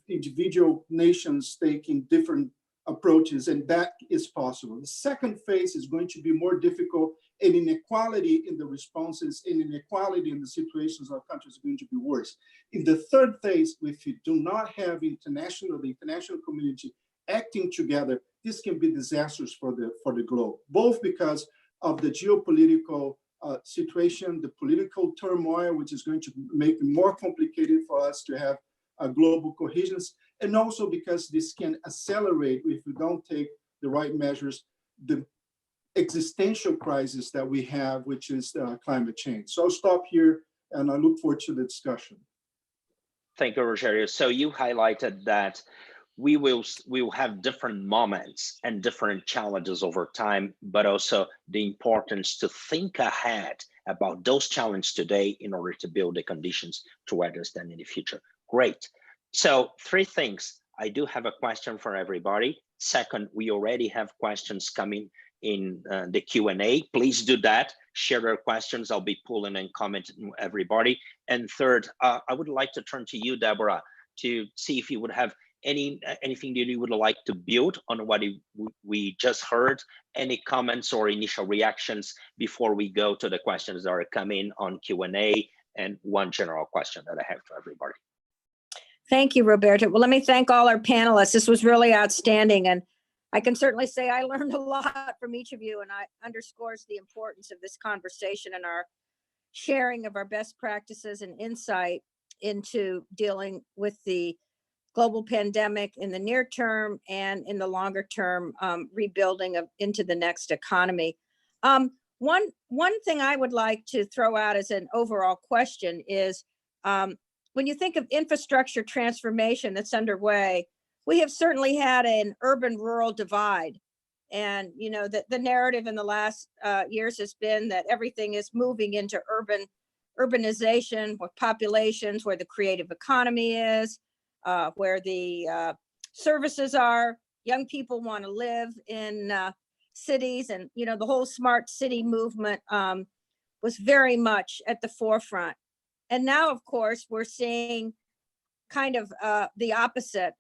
individual nations taking different approaches, and that is possible. The second phase is going to be more difficult, and inequality in the responses and inequality in the situations of countries are going to be worse. In the third phase, if you do not have the international community acting together, this can be disastrous for the globe, both because of the geopolitical situation, the political turmoil, which is going to make it more complicated for us to have a global cohesion, and also because this can accelerate, if we don't take the right measures, the existential crisis that we have, which is climate change. So I'll stop here, and I look forward to the discussion. Thank you, Rogerio. So you highlighted that we will have different moments and different challenges over time, but also the importance to think ahead about those challenges today in order to build the conditions to address them in the future. Great. So 3 things. I do have a question for everybody. Second, we already have questions coming in the Q&A. Please do that. Share your questions. I'll be pulling and commenting everybody. And third, I would like to turn to you, Deborah, to see if you would have anything that you would like to build on what we just heard, any comments or initial reactions before we go to the questions that are coming on Q&A, and one general question that I have for everybody. Thank you, Roberto. Well, let me thank all our panelists. This was really outstanding. And I can certainly say I learned a lot from each of you, and it underscores the importance of this conversation and our sharing of our best practices and insight into dealing with the global pandemic in the near term and in the longer term, rebuilding into the next economy. One thing I would like to throw out as an overall question is, when you think of infrastructure transformation that's underway, we have certainly had an urban-rural divide. And you know that the narrative in the last years has been that everything is moving into urbanization, with populations, where the creative economy is, where the services are. Young people want to live in cities, and you know the whole smart city movement was very much at the forefront. And now, of course, we're seeing kind of the opposite.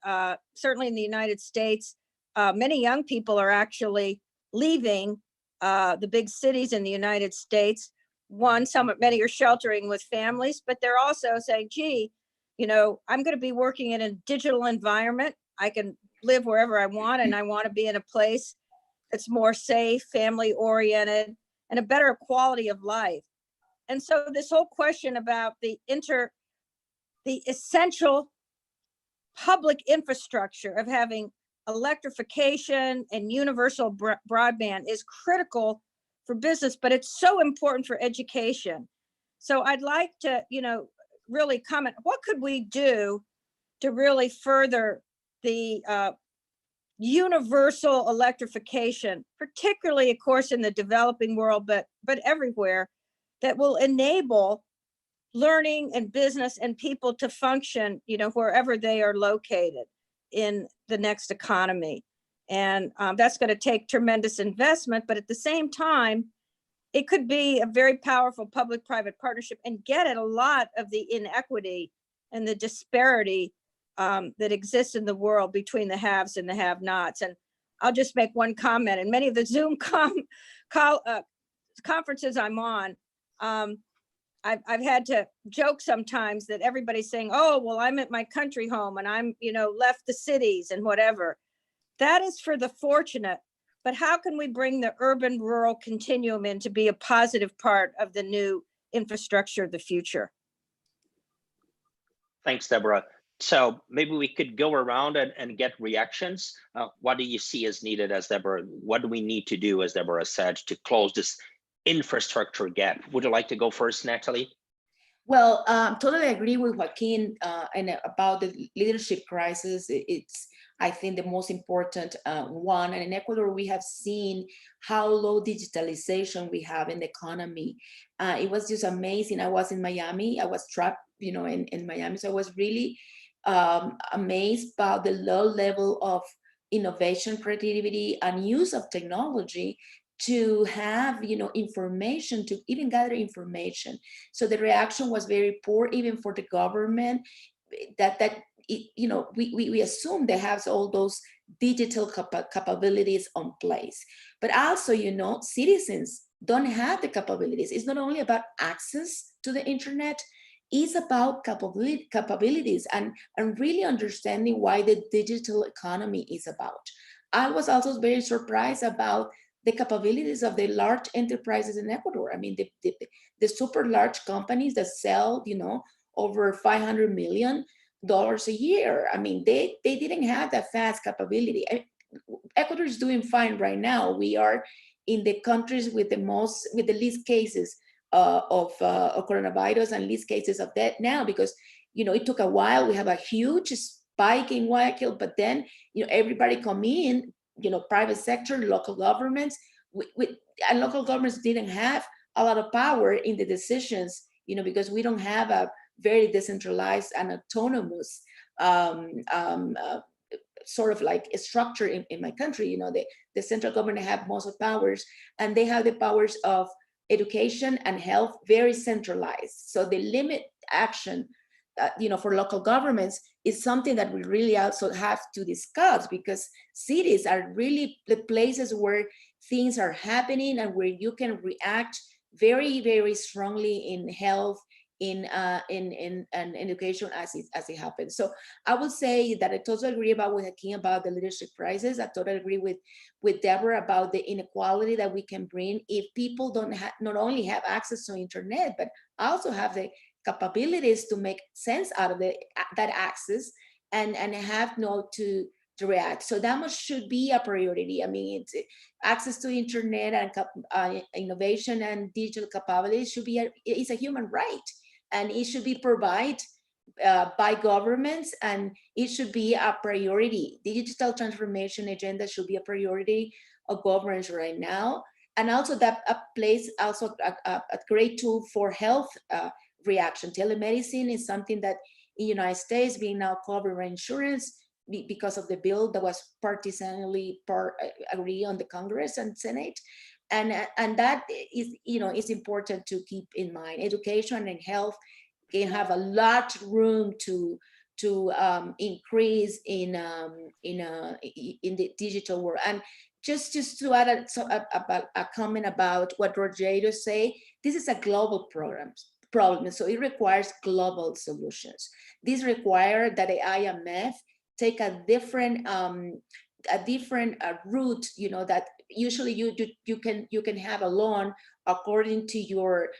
Certainly in the United States, many young people are actually leaving the big cities in the United States. Many are sheltering with families, but they're also saying, gee, you know, I'm going to be working in a digital environment. I can live wherever I want, and I want to be in a place that's more safe, family oriented, and a better quality of life. And so this whole question about the essential public infrastructure of having electrification and universal broadband is critical for business, but it's so important for education. So I'd like to, you know, really comment, what could we do to really further the universal electrification, particularly, of course, in the developing world, but everywhere, that will enable learning and business and people to function, you know, wherever they are located in the next economy. And that's going to take tremendous investment, but at the same time, it could be a very powerful public-private partnership and get at a lot of the inequity and the disparity that exists in the world between the haves and the have-nots. And I'll just make one comment. In many of the Zoom conferences I'm on, I've had to joke sometimes that everybody's saying, oh, well, I'm at my country home and I'm, you know, left the cities and whatever. That is for the fortunate. But how can we bring the urban-rural continuum in to be a positive part of the new infrastructure of the future? Thanks, Deborah. So maybe we could go around and get reactions. What do you see as needed, as Deborah? What do we need to do, as Deborah said, to close this infrastructure gap? Would you like to go first, Natalie? Well, totally agree with Joaquin and about the leadership crisis. It's, I think, the most important one. And in Ecuador, we have seen how low digitalization we have in the economy. It was just amazing. I was in Miami. I was trapped, you know, in Miami. So I was really amazed about the low level of innovation, creativity, and use of technology to have, you know, information, to even gather information. So the reaction was very poor, even for the government, you know, we assume they have all those digital capabilities on place. But also, you know, citizens don't have the capabilities. It's not only about access to the internet, it's about capabilities and really understanding why the digital economy is about. I was also very surprised about the capabilities of the large enterprises in Ecuador. I mean, the super large companies that sell, you know, over $500 million a year. I mean, they didn't have that fast capability. Ecuador is doing fine right now. We are in the countries with the least cases of coronavirus and least cases of death now, because, you know, it took a while. We have a huge spike in Guayaquil, but then, you know, everybody come in, you know, private sector, local governments, and local governments didn't have a lot of power in the decisions, you know, because we don't have a very decentralized and autonomous sort of like a structure in my country. You know, the central government have most of powers, and they have the powers of education and health very centralized. So the limit action, you know, for local governments is something that we really also have to discuss, because cities are really the places where things are happening and where you can react very, very strongly in health, in education as it happens. So I would say that I totally agree about with Hakeem about the leadership crisis. I totally agree with Deborah about the inequality that we can bring if people don't not only have access to internet, but also have the capabilities to make sense out of that access and have to react. So that should be a priority. I mean, it's access to internet and innovation and digital capabilities should be it's a human right, and it should be provided by governments, and it should be a priority. The digital transformation agenda should be a priority of governments right now, and also that plays also a great tool for health reaction. Telemedicine is something that in the United States being now covered by insurance because of the bill that was partisanly agreed on the Congress and Senate. And that is, you know, it's important to keep in mind. Education and health can have a lot of room to increase in the digital world. And just to add a comment about what Rogerio say, this is a global problem, so it requires global solutions. This requires that the IMF take a different route, you know, that usually you can have a loan according to your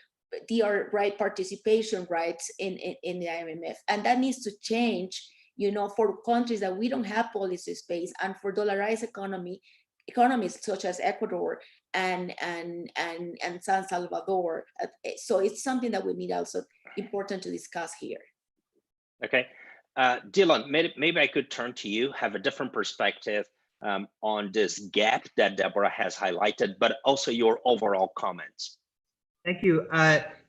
right participation rights in the IMF, and that needs to change, you know, for countries that we don't have policy space, and for dollarized economies such as Ecuador and San Salvador. So it's something that we need also important to discuss here. Okay. Dylan, maybe I could turn to you, have a different perspective on this gap that Deborah has highlighted, but also your overall comments. Thank you.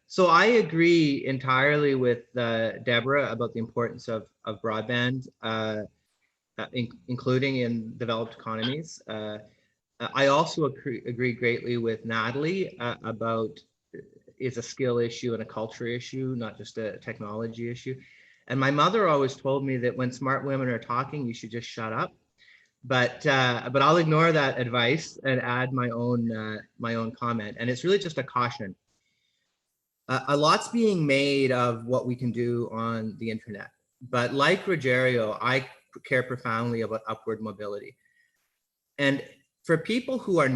So I agree entirely with Deborah about the importance of broadband, including in developed economies. I also agree greatly with Natalie about it's a skill issue and a culture issue, not just a technology issue. And my mother always told me that when smart women are talking, you should just shut up. But I'll ignore that advice and add my own comment. And it's really just a caution. A lot's being made of what we can do on the internet, but like Rogerio, I care profoundly about upward mobility. And for people who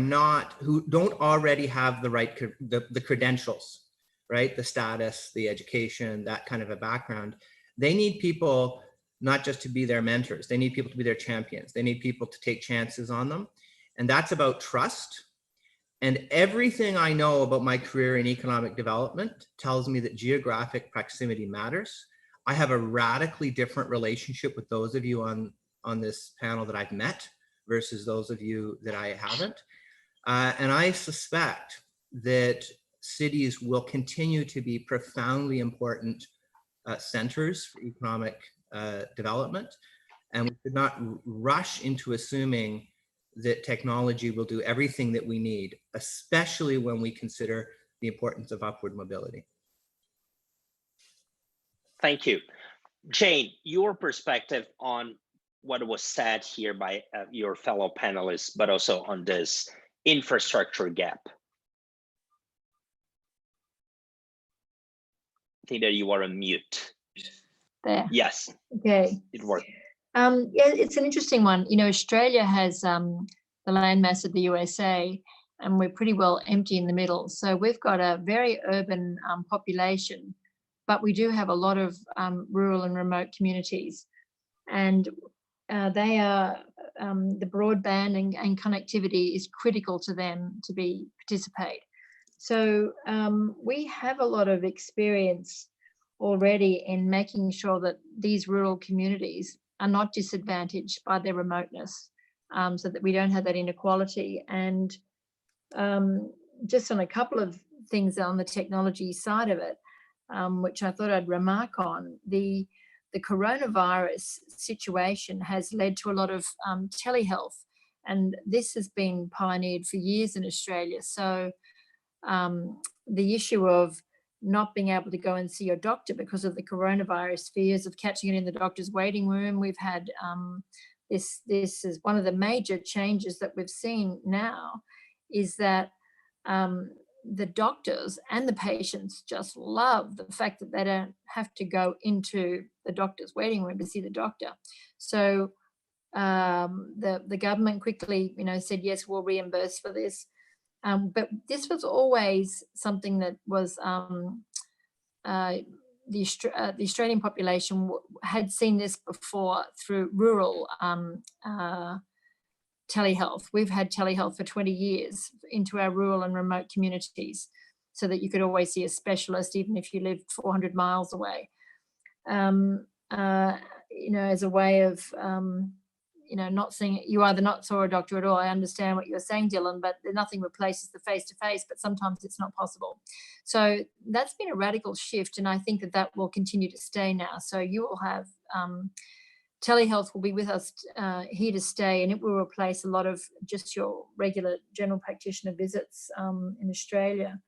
don't already have the right, the credentials, right? The status, the education, that kind of a background, they need people not just to be their mentors, they need people to be their champions. They need people to take chances on them. And that's about trust. And everything I know about my career in economic development tells me that geographic proximity matters. I have a radically different relationship with those of you on this panel that I've met versus those of you that I haven't. And I suspect that cities will continue to be profoundly important centers for economic development. And we should not rush into assuming that technology will do everything that we need, especially when we consider the importance of upward mobility. Thank you. Jane, your perspective on what was said here by your fellow panelists, but also on this infrastructure gap. I think that you are on mute. There. Yes. Okay. It worked. Yeah, it's an interesting one. You know, Australia has the landmass of the USA, and we're pretty well empty in the middle. So we've got a very urban population, but we do have a lot of rural and remote communities, and they are the broadband and connectivity is critical to them to participate. So we have a lot of experience already in making sure that these rural communities are not disadvantaged by their remoteness, so that we don't have that inequality. And just on a couple of things on the technology side of it, which I thought I'd remark on, the the coronavirus situation has led to a lot of telehealth, and this has been pioneered for years in Australia. So the issue of not being able to go and see your doctor because of the coronavirus, fears of catching it in the doctor's waiting room. We've had this is one of the major changes that we've seen now, is that the doctors and the patients just love the fact that they don't have to go into the doctor's waiting room to see the doctor. So the government quickly, said, yes, we'll reimburse for this. But this was always something that was the Australian population had seen this before through rural telehealth. We've had telehealth for 20 years into our rural and remote communities, so that you could always see a specialist, even if you lived 400 miles away. As a way of not seeing, you either not saw a doctor at all. I understand what you're saying, Dylan, but nothing replaces the face-to-face, but sometimes it's not possible. So that's been a radical shift, and I think that will continue to stay now. So you will have telehealth will be with us here to stay, and it will replace a lot of just your regular general practitioner visits in Australia.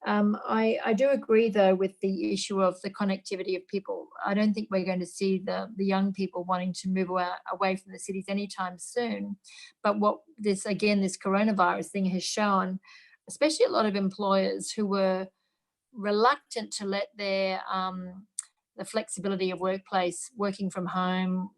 I do agree, though, with the issue of the connectivity of people. I don't think we're going to see the young people wanting to move away from the cities anytime soon. But what this coronavirus thing has shown, especially a lot of employers who were reluctant to let their the flexibility of workplace, working from home,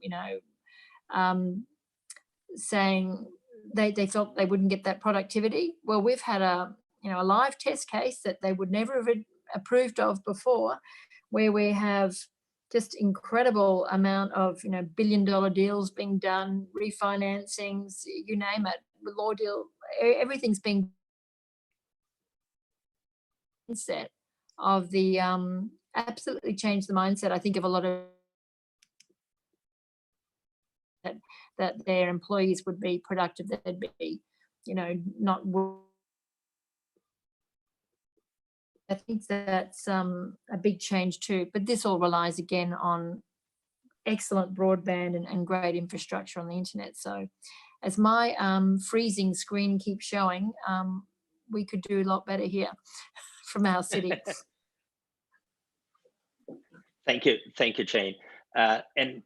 saying they felt they wouldn't get that productivity. Well, we've had a live test case that they would never have approved of before, where we have just incredible amount of billion-dollar deals being done, refinancings, you name it, law deal, everything's being set of the absolutely changed the mindset, I think, of a lot of that their employees would be productive, that they'd be not. I think that's a big change too, but this all relies again on excellent broadband and great infrastructure on the internet. So as my freezing screen keeps showing, we could do a lot better here from our city. Thank you, Jane. And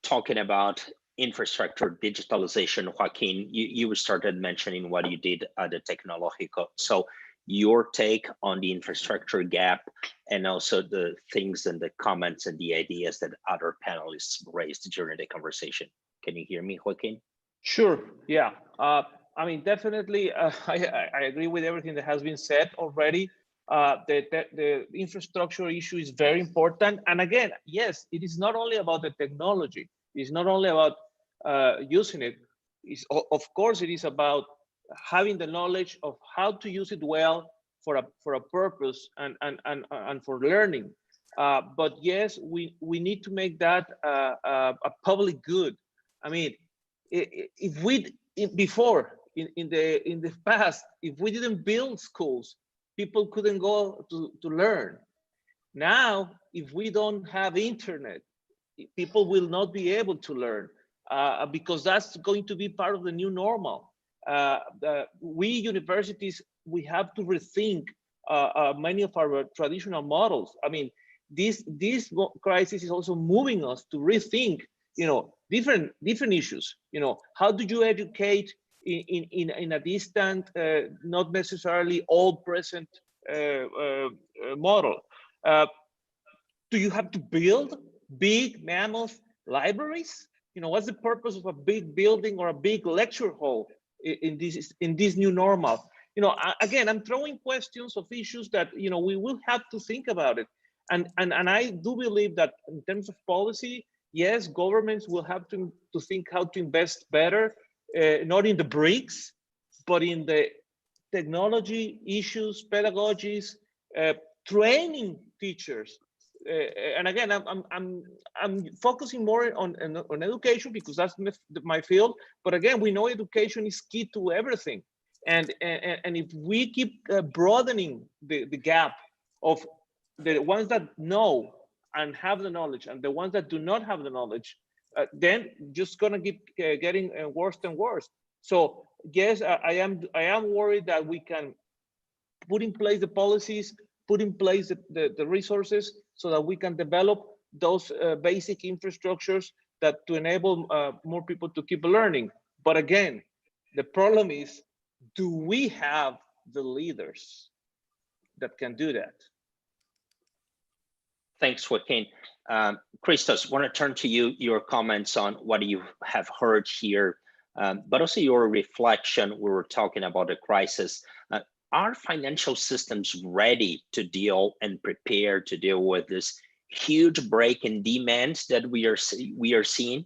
talking about infrastructure digitalization, Joaquin, you started mentioning what you did at the Tecnológico. So your take on the infrastructure gap, and also the things and the comments and the ideas that other panelists raised during the conversation. Can you hear me, Joaquin? Sure, yeah. I mean, definitely, I agree with everything that has been said already. The infrastructure issue is very important. And again, yes, it is not only about the technology. It's not only about using it. Of course, it is about having the knowledge of how to use it well for a purpose and for learning. But yes, we need to make that a public good. I mean, if we before in the past, if we didn't build schools, people couldn't go to learn. Now, if we don't have internet, people will not be able to learn because that's going to be part of the new normal. We universities, we have to rethink many of our traditional models. I mean, this crisis is also moving us to rethink, different issues. How do you educate in a distant, not necessarily all present model? Do you have to build big mammoth libraries? What's the purpose of a big building or a big lecture hall in this new normal? Again, I'm throwing questions of issues that we will have to think about it. And I do believe that in terms of policy, yes, governments will have to think how to invest better, not in the bricks, but in the technology issues, pedagogies, training teachers. And again, I'm focusing more on education because that's my field. But again, we know education is key to everything. And if we keep broadening the gap of the ones that know and have the knowledge, and the ones that do not have the knowledge, then just gonna keep getting worse and worse. So yes, I am worried that we can put in place the policies, put in place the resources so that we can develop those basic infrastructures that to enable more people to keep learning. But again, the problem is, do we have the leaders that can do that? Thanks, Joaquin. Christos, want to turn to you, your comments on what you have heard here, but also your reflection. We were talking about the crisis. Are financial systems ready to deal and prepare to deal with this huge break in demand that we are seeing?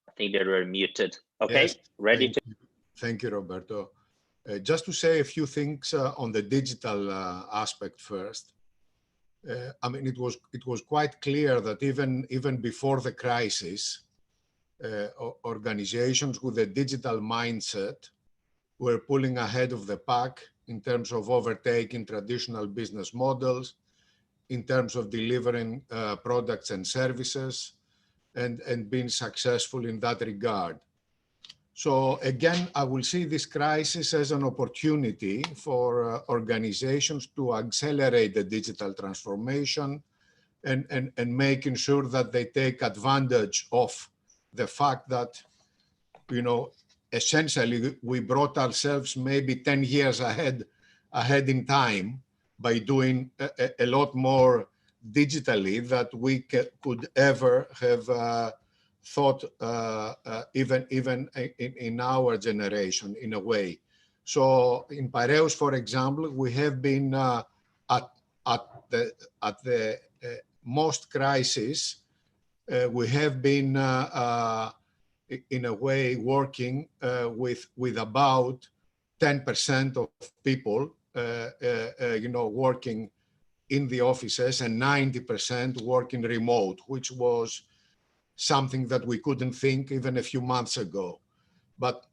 I think they were muted. Okay, Yes, ready thank you, Roberto. Just to say a few things on the digital aspect first. I mean, it was quite clear that even before the crisis, organizations with a digital mindset were pulling ahead of the pack in terms of overtaking traditional business models, in terms of delivering products and services, and being successful in that regard. So again, I will see this crisis as an opportunity for organizations to accelerate the digital transformation and making sure that they take advantage of the fact that, you know, essentially we brought ourselves maybe 10 years ahead in time by doing a lot more digitally that we could ever have thought even in our generation, in a way. So in Piraeus, for example, we have been at the most crisis. We have been in a way working with about 10% of people, you know, working in the offices and 90% working remote, which was something that we couldn't think even a few months ago. But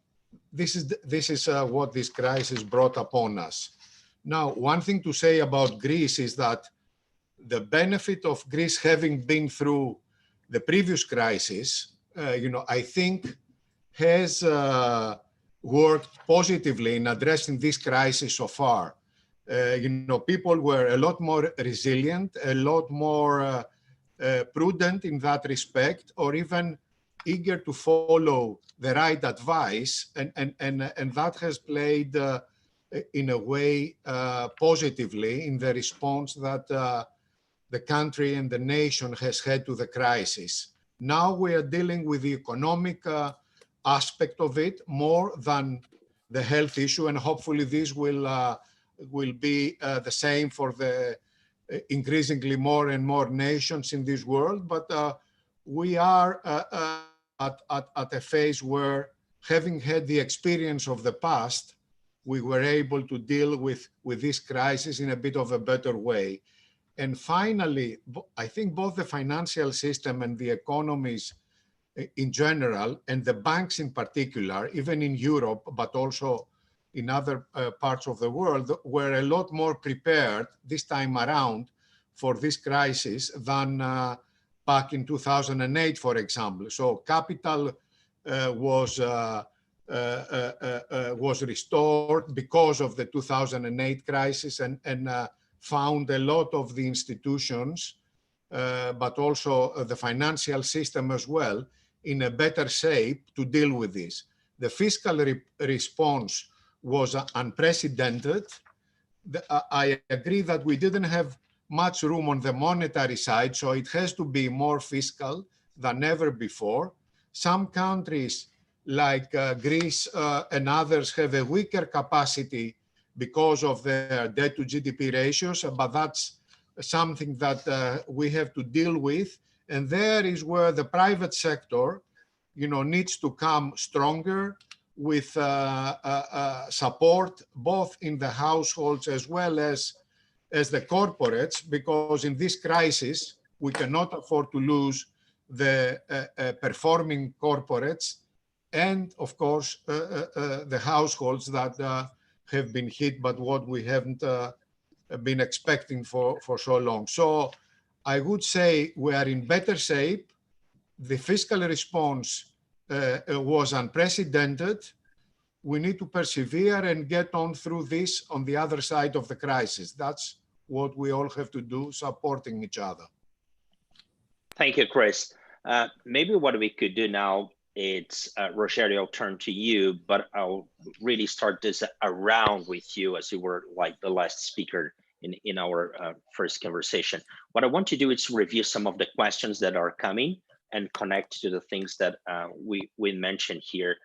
this is what this crisis brought upon us. Now, one thing to say about Greece is that the benefit of Greece having been through the previous crisis, you know, I think has worked positively in addressing this crisis so far. You know, people were a lot more resilient, a lot more prudent in that respect, or even eager to follow the right advice, and that has played in a way positively in the response that the country and the nation has had to the crisis. Now we are dealing with the economic aspect of it more than the health issue, and hopefully this will be the same for the increasingly more and more nations in this world. But we are at a phase where, having had the experience of the past, we were able to deal with this crisis in a bit of a better way. And finally, I think both the financial system and the economies in general, and the banks in particular, even in Europe, but also in other parts of the world, were a lot more prepared this time around for this crisis than back in 2008, for example. So capital was restored because of the 2008 crisis, and found a lot of the institutions, but also the financial system as well, in a better shape to deal with this. The fiscal response was unprecedented. I agree that we didn't have much room on the monetary side, so it has to be more fiscal than ever before. Some countries like Greece and others have a weaker capacity because of their debt to GDP ratios, but that's something that we have to deal with. And there is where the private sector, you know, needs to come stronger with support, both in the households as well as the corporates, because in this crisis, we cannot afford to lose the performing corporates and, of course, the households that have been hit, but what we haven't been expecting for so long. So I would say we are in better shape. The fiscal response was unprecedented. We need to persevere and get on through this on the other side of the crisis. That's what we all have to do, supporting each other. Thank you, Chris. Maybe what we could do now, it's Rogerio, I'll turn to you, but I'll really start this around with you as you were like the last speaker in our first conversation. What I want to do is review some of the questions that are coming and connect to the things that we mentioned here.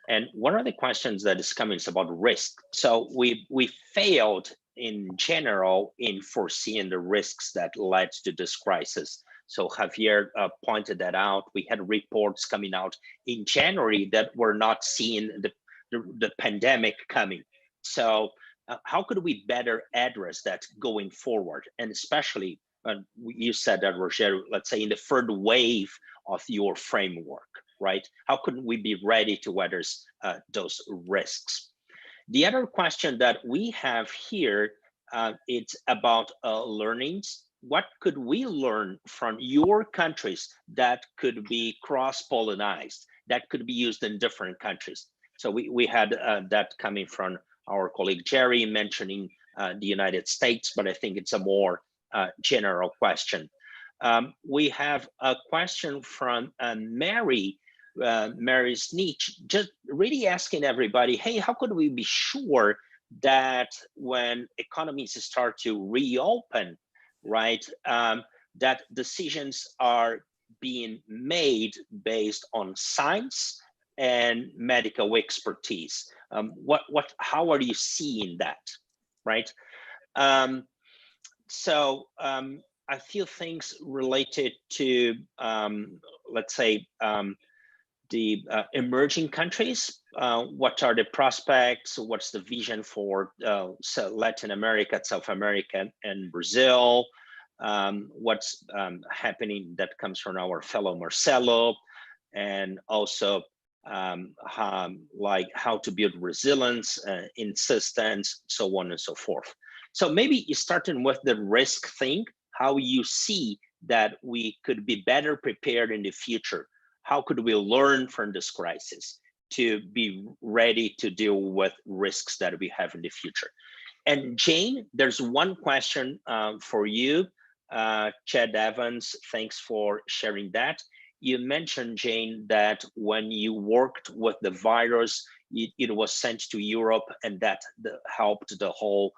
And one of the questions that is coming is about risk. So we failed in general in foreseeing the risks that led to this crisis. So Javier pointed that out. We had reports coming out in January that were not seeing the pandemic coming. So how could we better address that going forward? And especially, you said that, Rogerio, let's say in the third wave of your framework, right? How could we be ready to weather those risks? The other question that we have here, it's about learnings. What could we learn from your countries that could be cross-pollinized, that could be used in different countries? So we had that coming from our colleague Jerry mentioning the United States, but I think it's a more general question. We have a question from Mary Snitch, just really asking everybody, hey, how could we be sure that when economies start to reopen, right, that decisions are being made based on science and medical expertise? How are you seeing that, right? A few things related to, let's say, the emerging countries. What are the prospects? What's the vision for Latin America, South America, and Brazil? What's happening that comes from our fellow Marcelo, and also how to build resilience, insistence, so on and so forth. So maybe starting with the risk thing, how you see that we could be better prepared in the future. How could we learn from this crisis to be ready to deal with risks that we have in the future? And Jane, there's one question for you. Chad Evans, thanks for sharing that. You mentioned, Jane, that when you worked with the virus, it was sent to Europe, and that helped the whole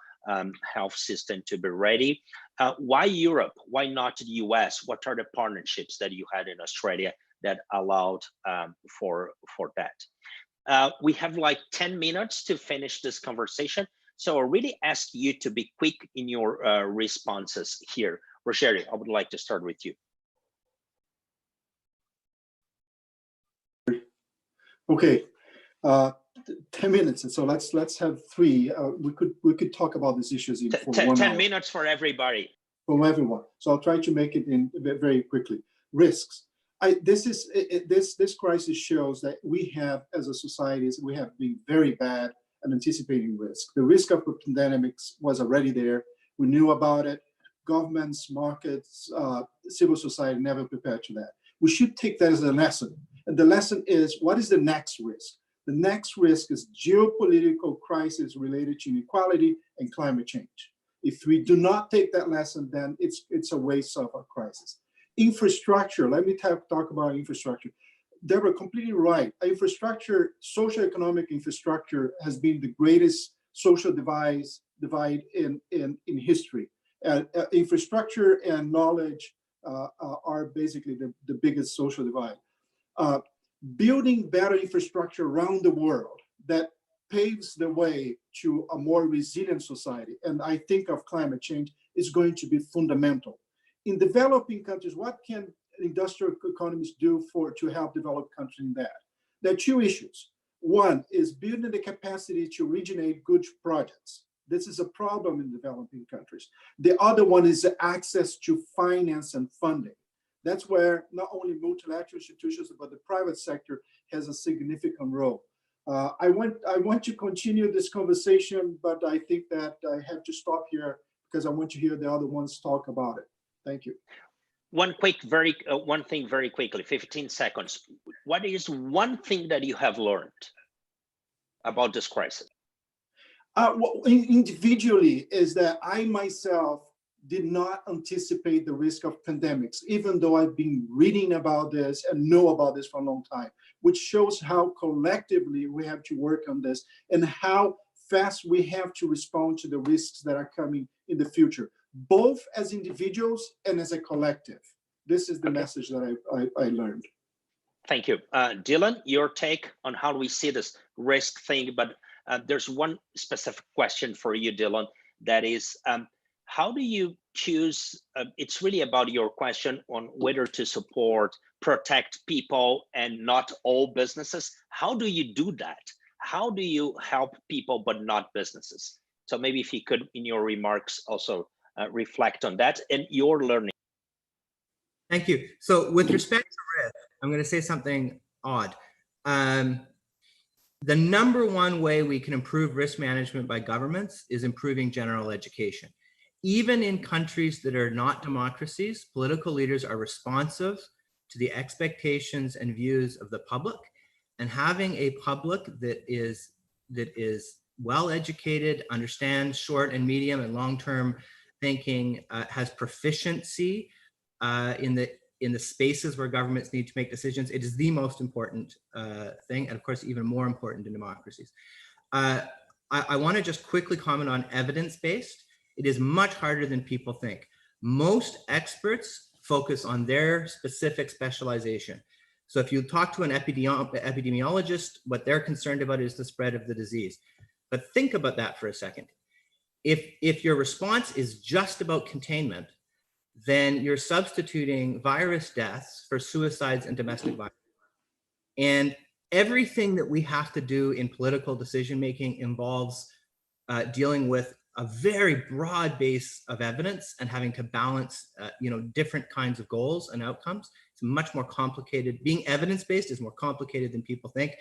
health system to be ready. Why Europe? Why not the US? What are the partnerships that you had in Australia that allowed for that? We have like 10 minutes to finish this conversation. So I really ask you to be quick in your responses here. Rogerio, I would like to start with you. Okay, 10 minutes. So let's have three. We could talk about these issues in for 1 hour. 10 minutes for everybody. From everyone. So I'll try to make it in very quickly. Risks. This crisis shows that we have, as a society, we have been very bad at anticipating risk. The risk of the pandemic was already there. We knew about it. Governments, markets, civil society never prepared for that. We should take that as a lesson. And the lesson is, what is the next risk? The next risk is geopolitical crisis related to inequality and climate change. If we do not take that lesson, then it's a waste of a crisis. Infrastructure, let me talk about infrastructure. Deborah, completely right. Infrastructure, socioeconomic infrastructure has been the greatest social divide in history. Infrastructure and knowledge are basically the biggest social divide. Building better infrastructure around the world that paves the way to a more resilient society, and I think of climate change, is going to be fundamental. In developing countries, what can industrial economies do to help developed countries in that? There are two issues. One is building the capacity to originate good projects. This is a problem in developing countries. The other one is the access to finance and funding. That's where not only multilateral institutions, but the private sector has a significant role. I want to continue this conversation, but I think that I have to stop here because I want to hear the other ones talk about it. Thank you. One thing very quickly, 15 seconds. What is one thing that you have learned about this crisis? Well, individually is that I myself did not anticipate the risk of pandemics, even though I've been reading about this and know about this for a long time, which shows how collectively we have to work on this and how fast we have to respond to the risks that are coming in the future, both as individuals and as a collective. This is the message that I learned. Thank you. Dylan, your take on how do we see this risk thing, but there's one specific question for you, Dylan, that is, how do you choose, it's really about your question on whether to support, protect people and not all businesses. How do you do that? How do you help people but not businesses? So maybe if you could, in your remarks, also reflect on that and your learning. Thank you. So with respect to risk, I'm going to say something odd. The number one way we can improve risk management by governments is improving general education. Even in countries that are not democracies, political leaders are responsive to the expectations and views of the public, and having a public that is well educated, understands short and medium and long-term thinking, has proficiency in the spaces where governments need to make decisions. It is the most important thing, and of course, even more important in democracies. I want to just quickly comment on evidence-based. It is much harder than people think. Most experts focus on their specific specialization. So if you talk to an epidemiologist, what they're concerned about is the spread of the disease. But think about that for a second. If your response is just about containment, then you're substituting virus deaths for suicides and domestic violence. And everything that we have to do in political decision-making involves dealing with a very broad base of evidence and having to balance different kinds of goals and outcomes. It's much more complicated. Being evidence-based is more complicated than people think.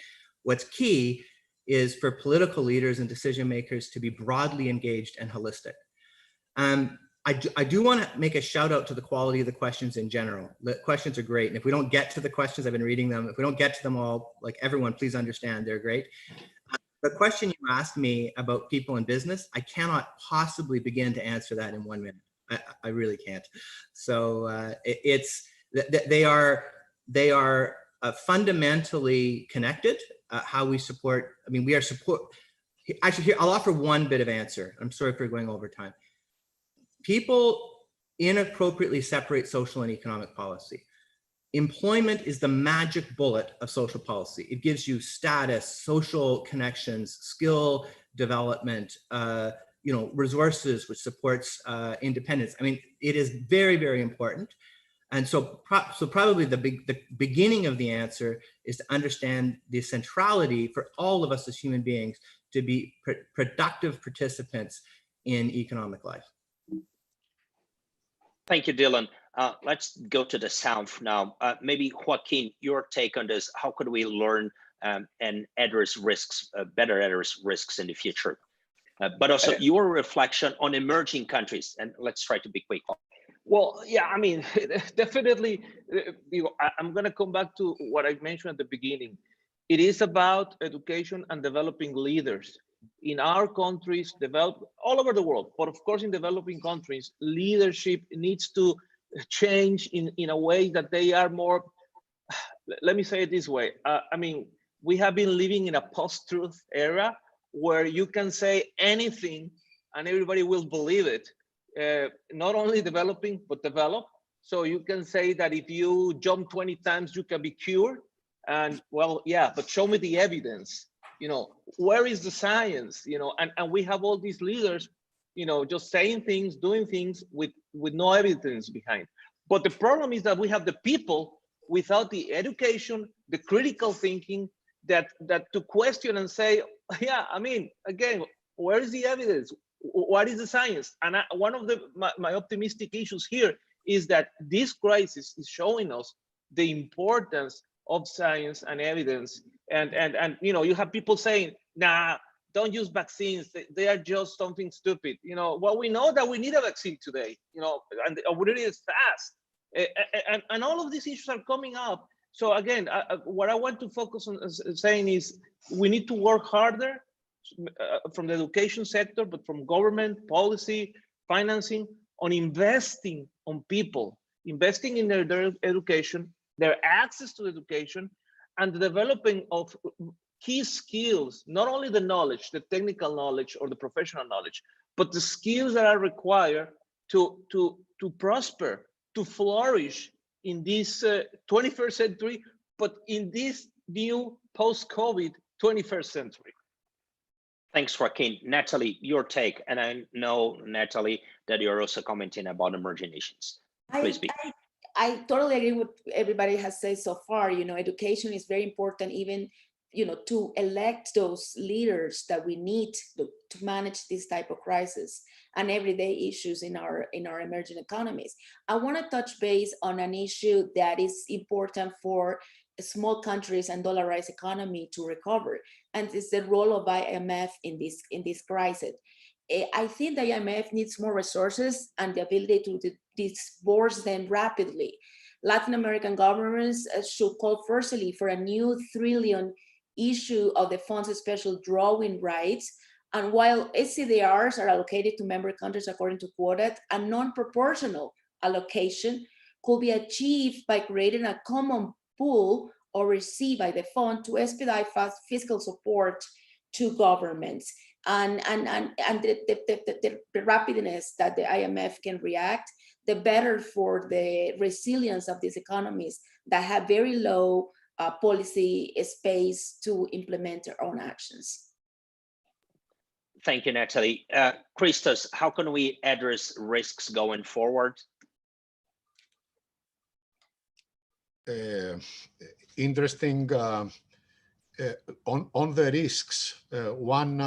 What's key is for political leaders and decision makers to be broadly engaged and holistic. I do want to make a shout out to the quality of the questions in general. The questions are great. And if we don't get to the questions, I've been reading them. If we don't get to them all, like everyone, please understand they're great. The question you asked me about people in business, I cannot possibly begin to answer that in 1 minute. I really can't. So they are fundamentally connected. How we support, we are support. Actually, here, I'll offer one bit of answer. I'm sorry for going over time. People inappropriately separate social and economic policy. Employment is the magic bullet of social policy. It gives you status, social connections, skill development, resources, which supports independence. It is very, very important. And so probably the beginning of the answer is to understand the centrality for all of us as human beings to be productive participants in economic life. Thank you, Dylan. Let's go to the South now. Maybe Joaquin, your take on this. How could we learn and address risks, better address risks in the future? But also your reflection on emerging countries. And let's try to be quick. Well, yeah, definitely, I'm going to come back to what I mentioned at the beginning. It is about education and developing leaders. In our countries, developed all over the world, but of course in developing countries, leadership needs to change in a way that they are more, let me say it this way. We have been living in a post-truth era where you can say anything and everybody will believe it. Not only developing, but develop. So you can say that if you jump 20 times, you can be cured. And well, yeah, but show me the evidence. Where is the science? And we have all these leaders, just saying things, doing things with no evidence behind. But the problem is that we have the people without the education, the critical thinking that to question and say, yeah, again, where is the evidence? What is the science? And one of my optimistic issues here is that this crisis is showing us the importance of science and evidence And you know, you have people saying, nah, don't use vaccines, they are just something stupid. You know, well, we know that we need a vaccine today, you know, and we need it fast. And all of these issues are coming up. So again, what I want to focus on saying is we need to work harder from the education sector, but from government, policy, financing, on investing on people, investing in their education, their access to education, and the developing of key skills, not only the knowledge, the technical knowledge or the professional knowledge, but the skills that are required to prosper, to flourish in this 21st century, but in this new post-COVID 21st century. Thanks, Joaquin. Natalie, your take. And I know, Natalie, that you're also commenting about emerging nations. Please be. I totally agree with everybody has said so far. You know, education is very important, even, you know, to elect those leaders that we need to manage this type of crisis and everyday issues in our emerging economies. I want to touch base on an issue that is important for small countries and dollarized economy to recover, and it's the role of IMF in this crisis. I think the IMF needs more resources and the ability to disburse them rapidly. Latin American governments should call firstly for a new $1 trillion issue of the fund's special drawing rights. And while SCDRs are allocated to member countries according to quota, a non-proportional allocation could be achieved by creating a common pool or received by the fund to expedite fast fiscal support to governments. And the rapidness that the IMF can react, the better for the resilience of these economies that have very low policy space to implement their own actions. Thank you, Natalie. Christos, how can we address risks going forward? Interesting. On the risks, one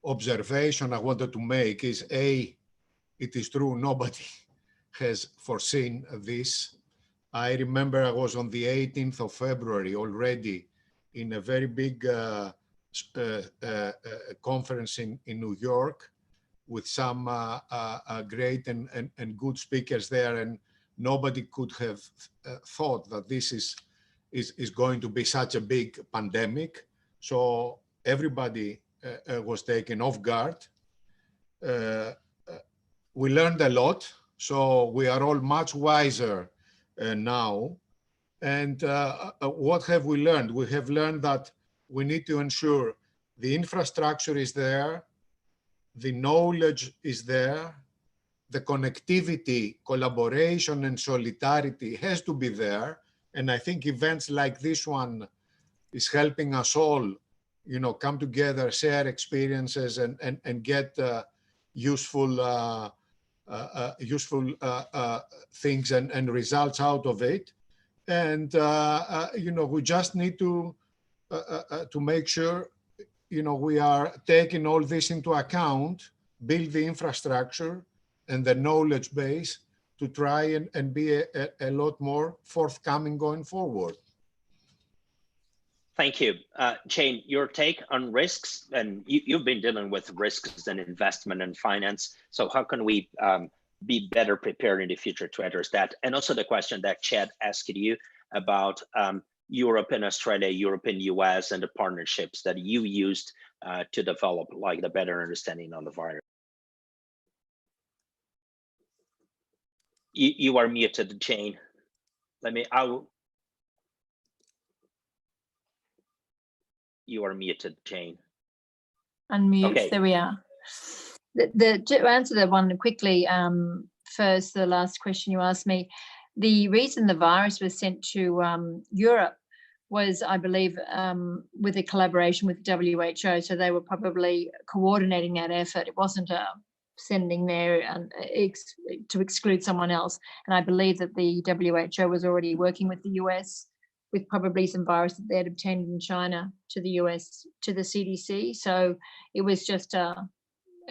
observation I wanted to make is, it is true, nobody has foreseen this. I remember I was on the 18th of February already in a very big conference in New York with some great and good speakers there, and nobody could have thought that this is going to be such a big pandemic. So everybody was taken off guard. We learned a lot, so we are all much wiser now. And what have we learned? We have learned that we need to ensure the infrastructure is there, the knowledge is there, the connectivity, collaboration, and solidarity has to be there. And I think events like this one is helping us all, you know, come together, share experiences, and get useful things and results out of it. And you know, we just need to make sure, you know, we are taking all this into account, build the infrastructure and the knowledge base to try and be a lot more forthcoming going forward. Thank you. Jane, your take on risks, and you've been dealing with risks and investment and finance. So how can we be better prepared in the future to address that? And also the question that Chad asked you about Europe and Australia, Europe and US, and the partnerships that you used to develop like the better understanding on the virus. You are muted, Jane. You are muted, Jane. Unmute, Okay. There we are. To answer that one quickly, first, the last question you asked me, the reason the virus was sent to Europe was, I believe, with a collaboration with WHO. So they were probably coordinating that effort. It wasn't sending there to exclude someone else. And I believe that the WHO was already working with the US with probably some virus that they had obtained in China to the US, to the CDC. So it was just a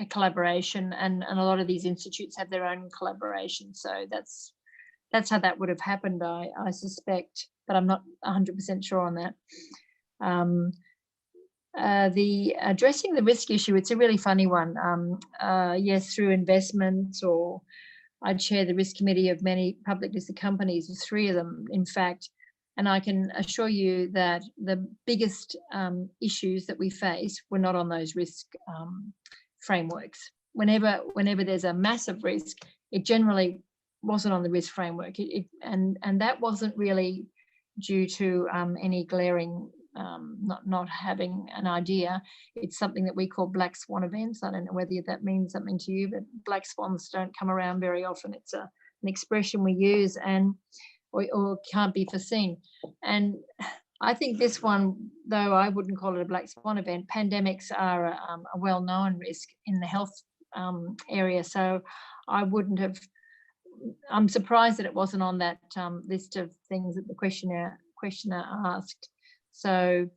collaboration, and a lot of these institutes have their own collaboration. So that's how that would have happened, I suspect, but I'm not 100% sure on that. The addressing the risk issue, it's a really funny one. Yes, through investments, or I'd chair the risk committee of many public listed companies, 3 of them, in fact. And I can assure you that the biggest issues that we face were not on those risk frameworks. Whenever there's a massive risk, it generally wasn't on the risk framework. And that wasn't really due to any glaring not having an idea. It's something that we call black swan events. I don't know whether that means something to you, but black swans don't come around very often. It's an expression we use, and or can't be foreseen. And I think this one, though I wouldn't call it a black swan event, pandemics are a well-known risk in the health area. So I wouldn't have, I'm surprised that it wasn't on that list of things that the questioner asked. So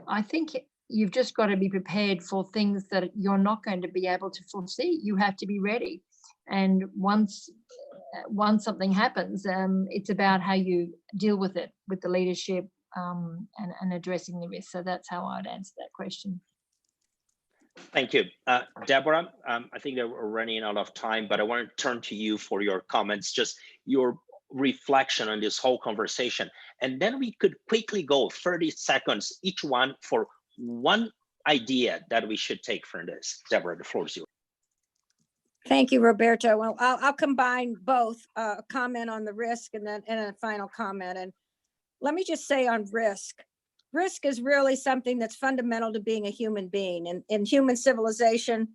I think you've just got to be prepared for things that you're not going to be able to foresee. You have to be ready. And once something happens, it's about how you deal with it, with the leadership and addressing the risk. So that's how I'd answer that question. Thank you. Deborah, I think that we're running out of time, but I want to turn to you for your comments, just your reflection on this whole conversation. And then we could quickly go 30 seconds, each one, for one idea that we should take from this. Deborah, the floor is yours. Thank you, Roberto. Well, I'll combine both, a comment on the risk and then a final comment. And let me just say on risk. Risk is really something that's fundamental to being a human being. And in human civilization,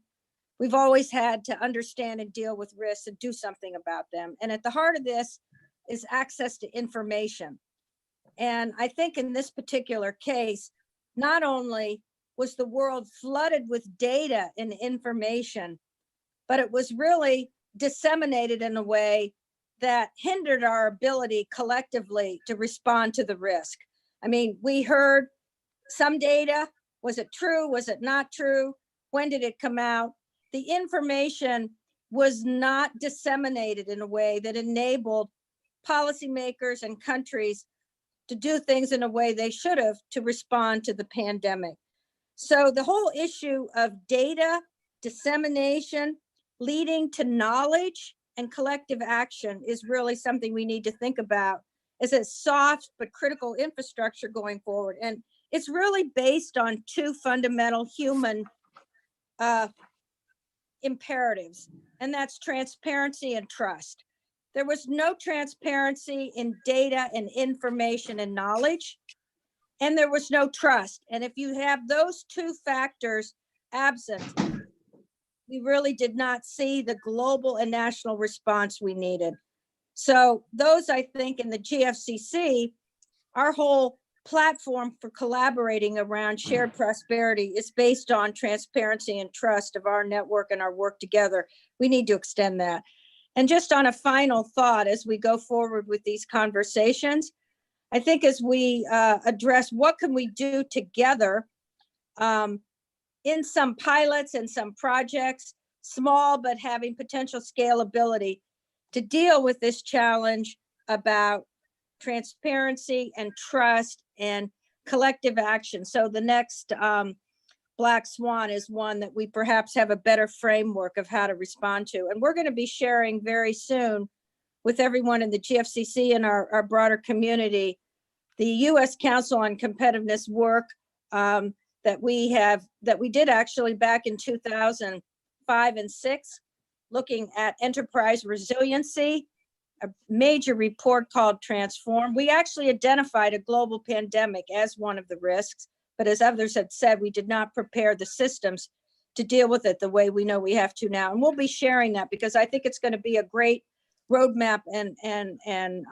we've always had to understand and deal with risks and do something about them. And at the heart of this is access to information. And I think in this particular case, not only was the world flooded with data and information, but it was really disseminated in a way that hindered our ability collectively to respond to the risk. I mean, we heard some data. Was it true? Was it not true? When did it come out? The information was not disseminated in a way that enabled policymakers and countries to do things in a way they should have to respond to the pandemic. So the whole issue of data dissemination leading to knowledge and collective action is really something we need to think about as a soft but critical infrastructure going forward. And it's really based on 2 fundamental human imperatives, and that's transparency and trust. There was no transparency in data and information and knowledge, and there was no trust. And if you have those 2 factors absent, we really did not see the global and national response we needed. So those, I think, in the GFCC, our whole platform for collaborating around shared prosperity is based on transparency and trust of our network and our work together. We need to extend that. And just on a final thought, as we go forward with these conversations, I think as we address what can we do together in some pilots and some projects, small but having potential scalability, to deal with this challenge about transparency and trust and collective action. So the next black swan is one that we perhaps have a better framework of how to respond to. And we're going to be sharing very soon with everyone in the GFCC and our broader community, the U.S. Council on Competitiveness work that we did actually back in 2005 and 6, looking at enterprise resiliency, a major report called Transform. We actually identified a global pandemic as one of the risks, but as others have said, we did not prepare the systems to deal with it the way we know we have to now. And we'll be sharing that because I think it's going to be a great roadmap and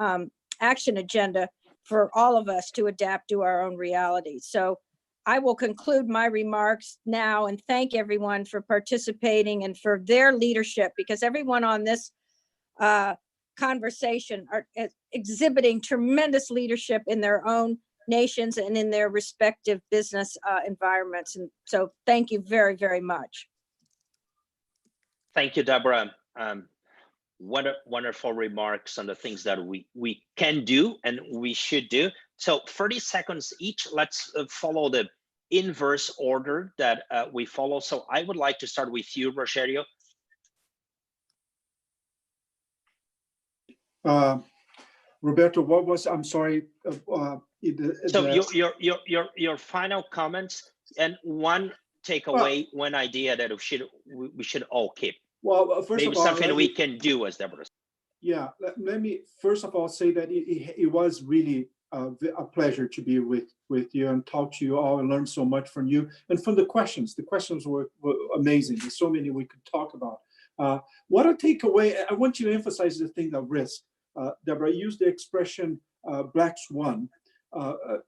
action agenda for all of us to adapt to our own reality. So I will conclude my remarks now and thank everyone for participating and for their leadership, because everyone on this conversation are exhibiting tremendous leadership in their own nations and in their respective business environments. And so thank you very, very much. Thank you, Deborah. Wonderful remarks on the things that we can do and we should do So 30 seconds each. Let's follow the inverse order that we follow. So I would like to start with you, Rogerio. Roberto, what was, I'm sorry. So your final comments and one takeaway, one idea that we should all keep. Well, first maybe of all, something we can do, as Deborah. Yeah, let me first of all say that it was really a pleasure to be with you and talk to you all and learn so much from you and from the questions. The questions were amazing. There's so many we could talk about. What I take away, I want you to emphasize the thing of risk. Deborah used the expression black swan. The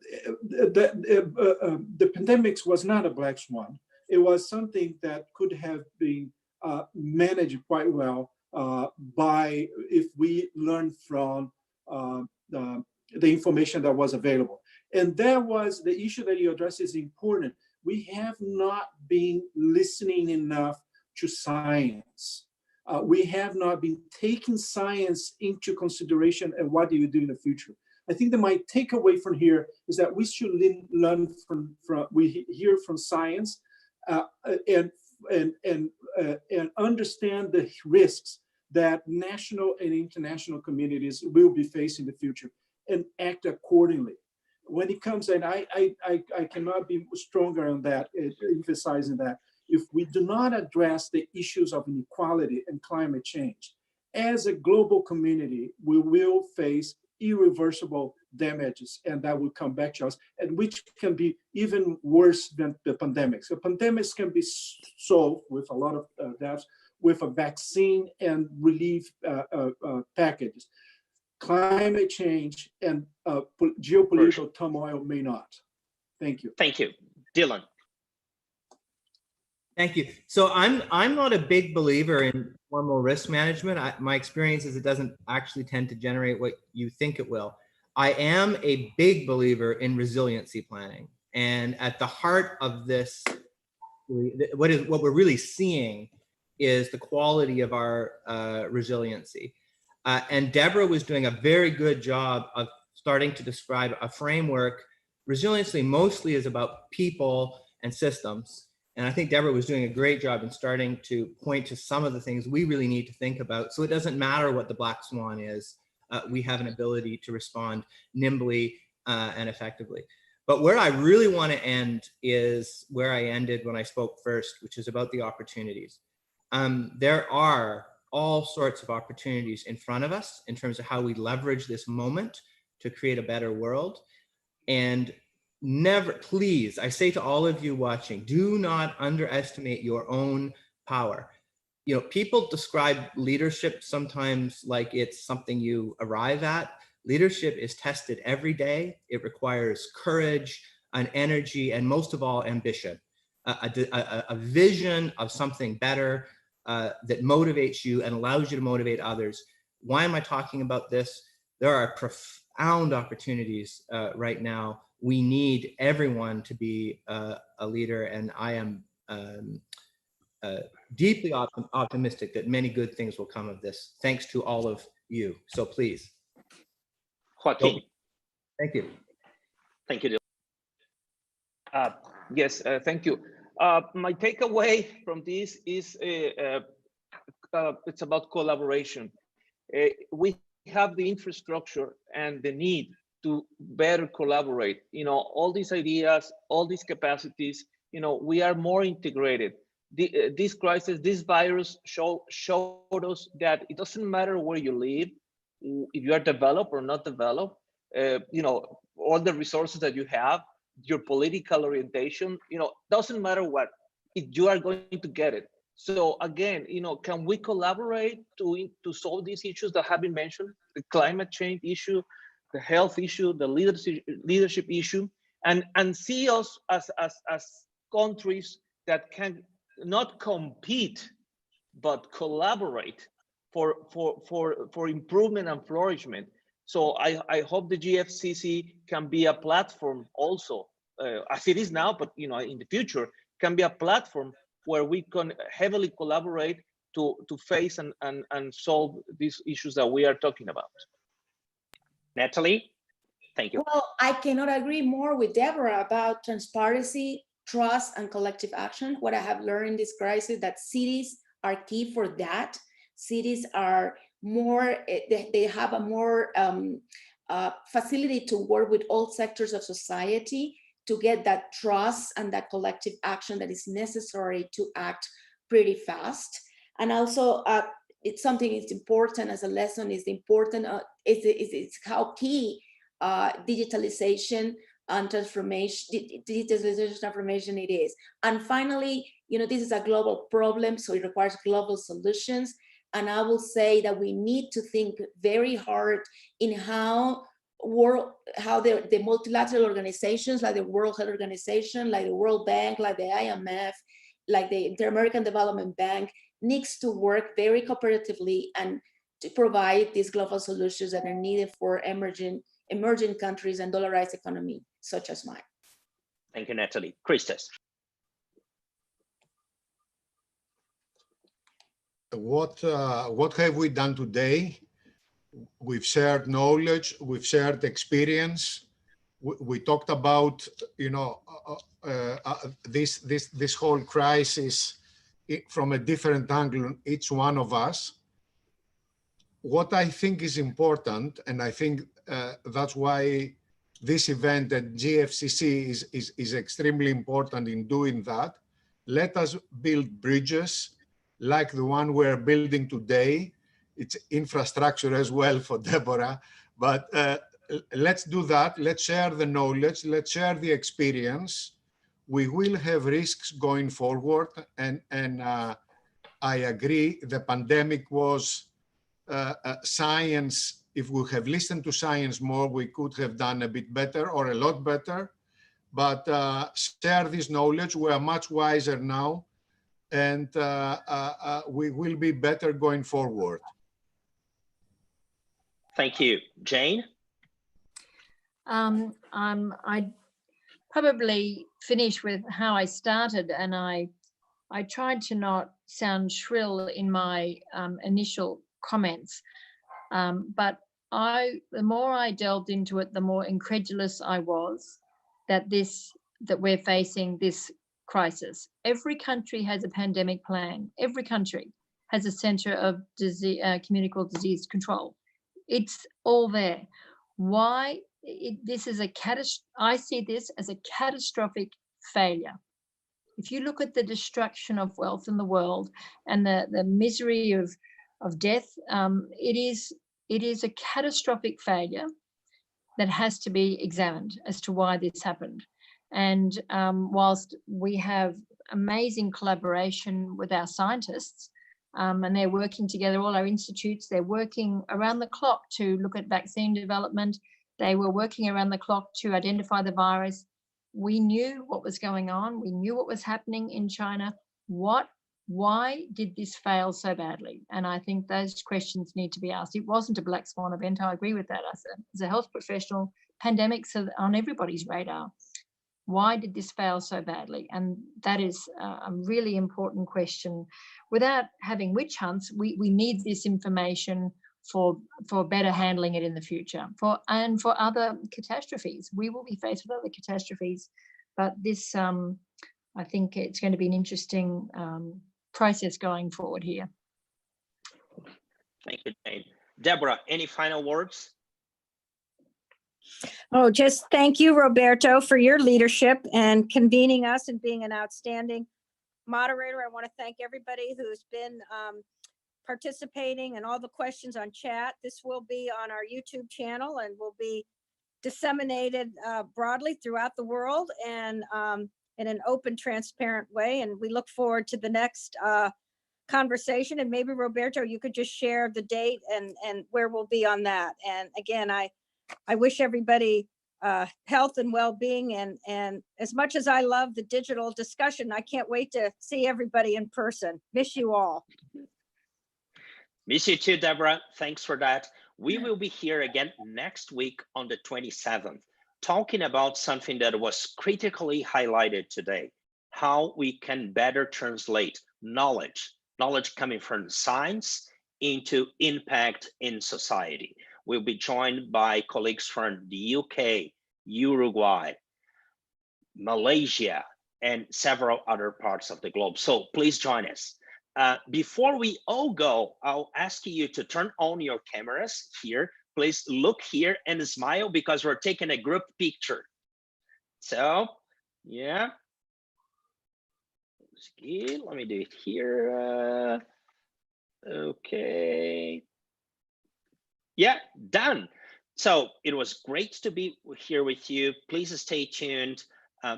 pandemic was not a black swan. It was something that could have been managed quite well by if we learn from the information that was available. And that was the issue that you addressed is important. We have not been listening enough to science. We have not been taking science into consideration and what do you do in the future. I think that my takeaway from here is that we should learn from we hear from science and understand the risks that national and international communities will be facing in the future and act accordingly. When it comes, and I cannot be stronger on that, emphasizing that, if we do not address the issues of inequality and climate change, as a global community, we will face irreversible damages, and that will come back to us, and which can be even worse than the pandemics. The pandemics can be solved with a lot of deaths, with a vaccine and relief packages. Climate change and geopolitical turmoil may not. Thank you. Thank you. Dylan. Thank you. So I'm not a big believer in formal risk management. My experience is it doesn't actually tend to generate what you think it will. I am a big believer in resiliency planning. And at the heart of this, what we're really seeing is the quality of our resiliency. And Deborah was doing a very good job of starting to describe a framework. Resiliency mostly is about people and systems. And I think Deborah was doing a great job in starting to point to some of the things we really need to think about. So it doesn't matter what the black swan is. We have an ability to respond nimbly and effectively. But where I really want to end is where I ended when I spoke first, which is about the opportunities. There are all sorts of opportunities in front of us in terms of how we leverage this moment to create a better world. And never, please, I say to all of you watching, do not underestimate your own power. You know, people describe leadership sometimes like it's something you arrive at. Leadership is tested every day. It requires courage and energy, and most of all, ambition, a vision of something better that motivates you and allows you to motivate others. Why am I talking about this? There are profound opportunities right now. We need everyone to be a leader, and I am deeply optimistic that many good things will come of this, thanks to all of you. So please. Joaquin. Thank you. Thank you. Yes, thank you. My takeaway from this is it's about collaboration. We have the infrastructure and the need to better collaborate. You know, all these ideas, all these capacities, you know, we are more integrated. This crisis, this virus showed us that it doesn't matter where you live, if you are developed or not developed, you know, all the resources that you have, your political orientation, you know, doesn't matter what, you are going to get it. So again, you know, can we collaborate to solve these issues that have been mentioned, the climate change issue, the health issue, the leadership issue, and see us as countries that can not compete, but collaborate for improvement and flourishment. So I hope the GFCC can be a platform also, as it is now, but you know, in the future, can be a platform where we can heavily collaborate to face and solve these issues that we are talking about. Natalie? Thank you. Well, I cannot agree more with Deborah about transparency, trust, and collective action. What I have learned in this crisis, that cities are key for that. Cities are more, they have a more facility to work with all sectors of society to get that trust and that collective action that is necessary to act pretty fast. And also, it's something that's important as a lesson, is important, it's how key digitalization and transformation it is. And finally, this is a global problem, so it requires global solutions. And I will say that we need to think very hard in how the multilateral organizations like the World Health Organization, like the World Bank, like the IMF, like the Inter-American Development Bank needs to work very cooperatively and to provide these global solutions that are needed for emerging countries and dollarized economy such as mine. Thank you, Natalie. Christos. What have we done today? We've shared knowledge, we've shared experience. We talked about, this whole crisis from a different angle, each one of us. What I think is important, and I think that's why this event at GFCC is extremely important in doing that. Let us build bridges like the one we're building today. It's infrastructure as well for Deborah, but let's do that. Let's share the knowledge. Let's share the experience. We will have risks going forward, and I agree. The pandemic was science. If we have listened to science more, we could have done a bit better or a lot better. But share this knowledge. We are much wiser now, and we will be better going forward. Thank you. Jane? I probably finish with how I started, and I tried to not sound shrill in my initial comments, but the more I delved into it, the more incredulous I was that we're facing this crisis. Every country has a pandemic plan. Every country has a center of communicable disease control. It's all there. Why? I see this as a catastrophic failure. If you look at the destruction of wealth in the world and the misery of death, it is a catastrophic failure that has to be examined as to why this happened. And whilst we have amazing collaboration with our scientists, and they're working together, all our institutes, they're working around the clock to look at vaccine development. They were working around the clock to identify the virus. We knew what was going on. We knew what was happening in China. Why did this fail so badly? And I think those questions need to be asked. It wasn't a black swan event. I agree with that. As a health professional, pandemics are on everybody's radar. Why did this fail so badly? And that is a really important question. Without having witch hunts, we need this information for better handling it in the future, and for other catastrophes. We will be faced with other catastrophes, but this, I think it's going to be an interesting process going forward here. Thank you, Jane. Deborah, any final words? Oh, just thank you, Roberto, for your leadership and convening us and being an outstanding moderator. I want to thank everybody who's been participating and all the questions on chat. This will be on our YouTube channel and will be disseminated broadly throughout the world and in an open, transparent way. And we look forward to the next conversation. And maybe, Roberto, you could just share the date and where we'll be on that. And again, I wish everybody health and well-being, and as much as I love the digital discussion, I can't wait to see everybody in person. Miss you all. Miss you too, Deborah. Thanks for that. We will be here again next week on the 27th, talking about something that was critically highlighted today, how we can better translate knowledge coming from science into impact in society. We'll be joined by colleagues from the UK, Uruguay, Malaysia, and several other parts of the globe. So please join us. Before we all go, I'll ask you to turn on your cameras here. Please look here and smile because we're taking a group picture. So, yeah. Let me do it here. Okay. Yeah, done. So it was great to be here with you. Please stay tuned.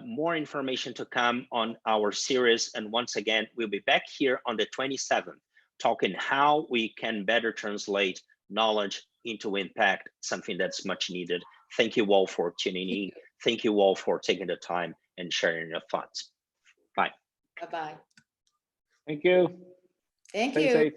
More information to come on our series. And once again, we'll be back here on the 27th, talking how we can better translate knowledge into impact, something that's much needed. Thank you all for tuning in. Thank you all for taking the time and sharing your thoughts. Bye. Bye-bye. Thank you. Thank Stay you. safe.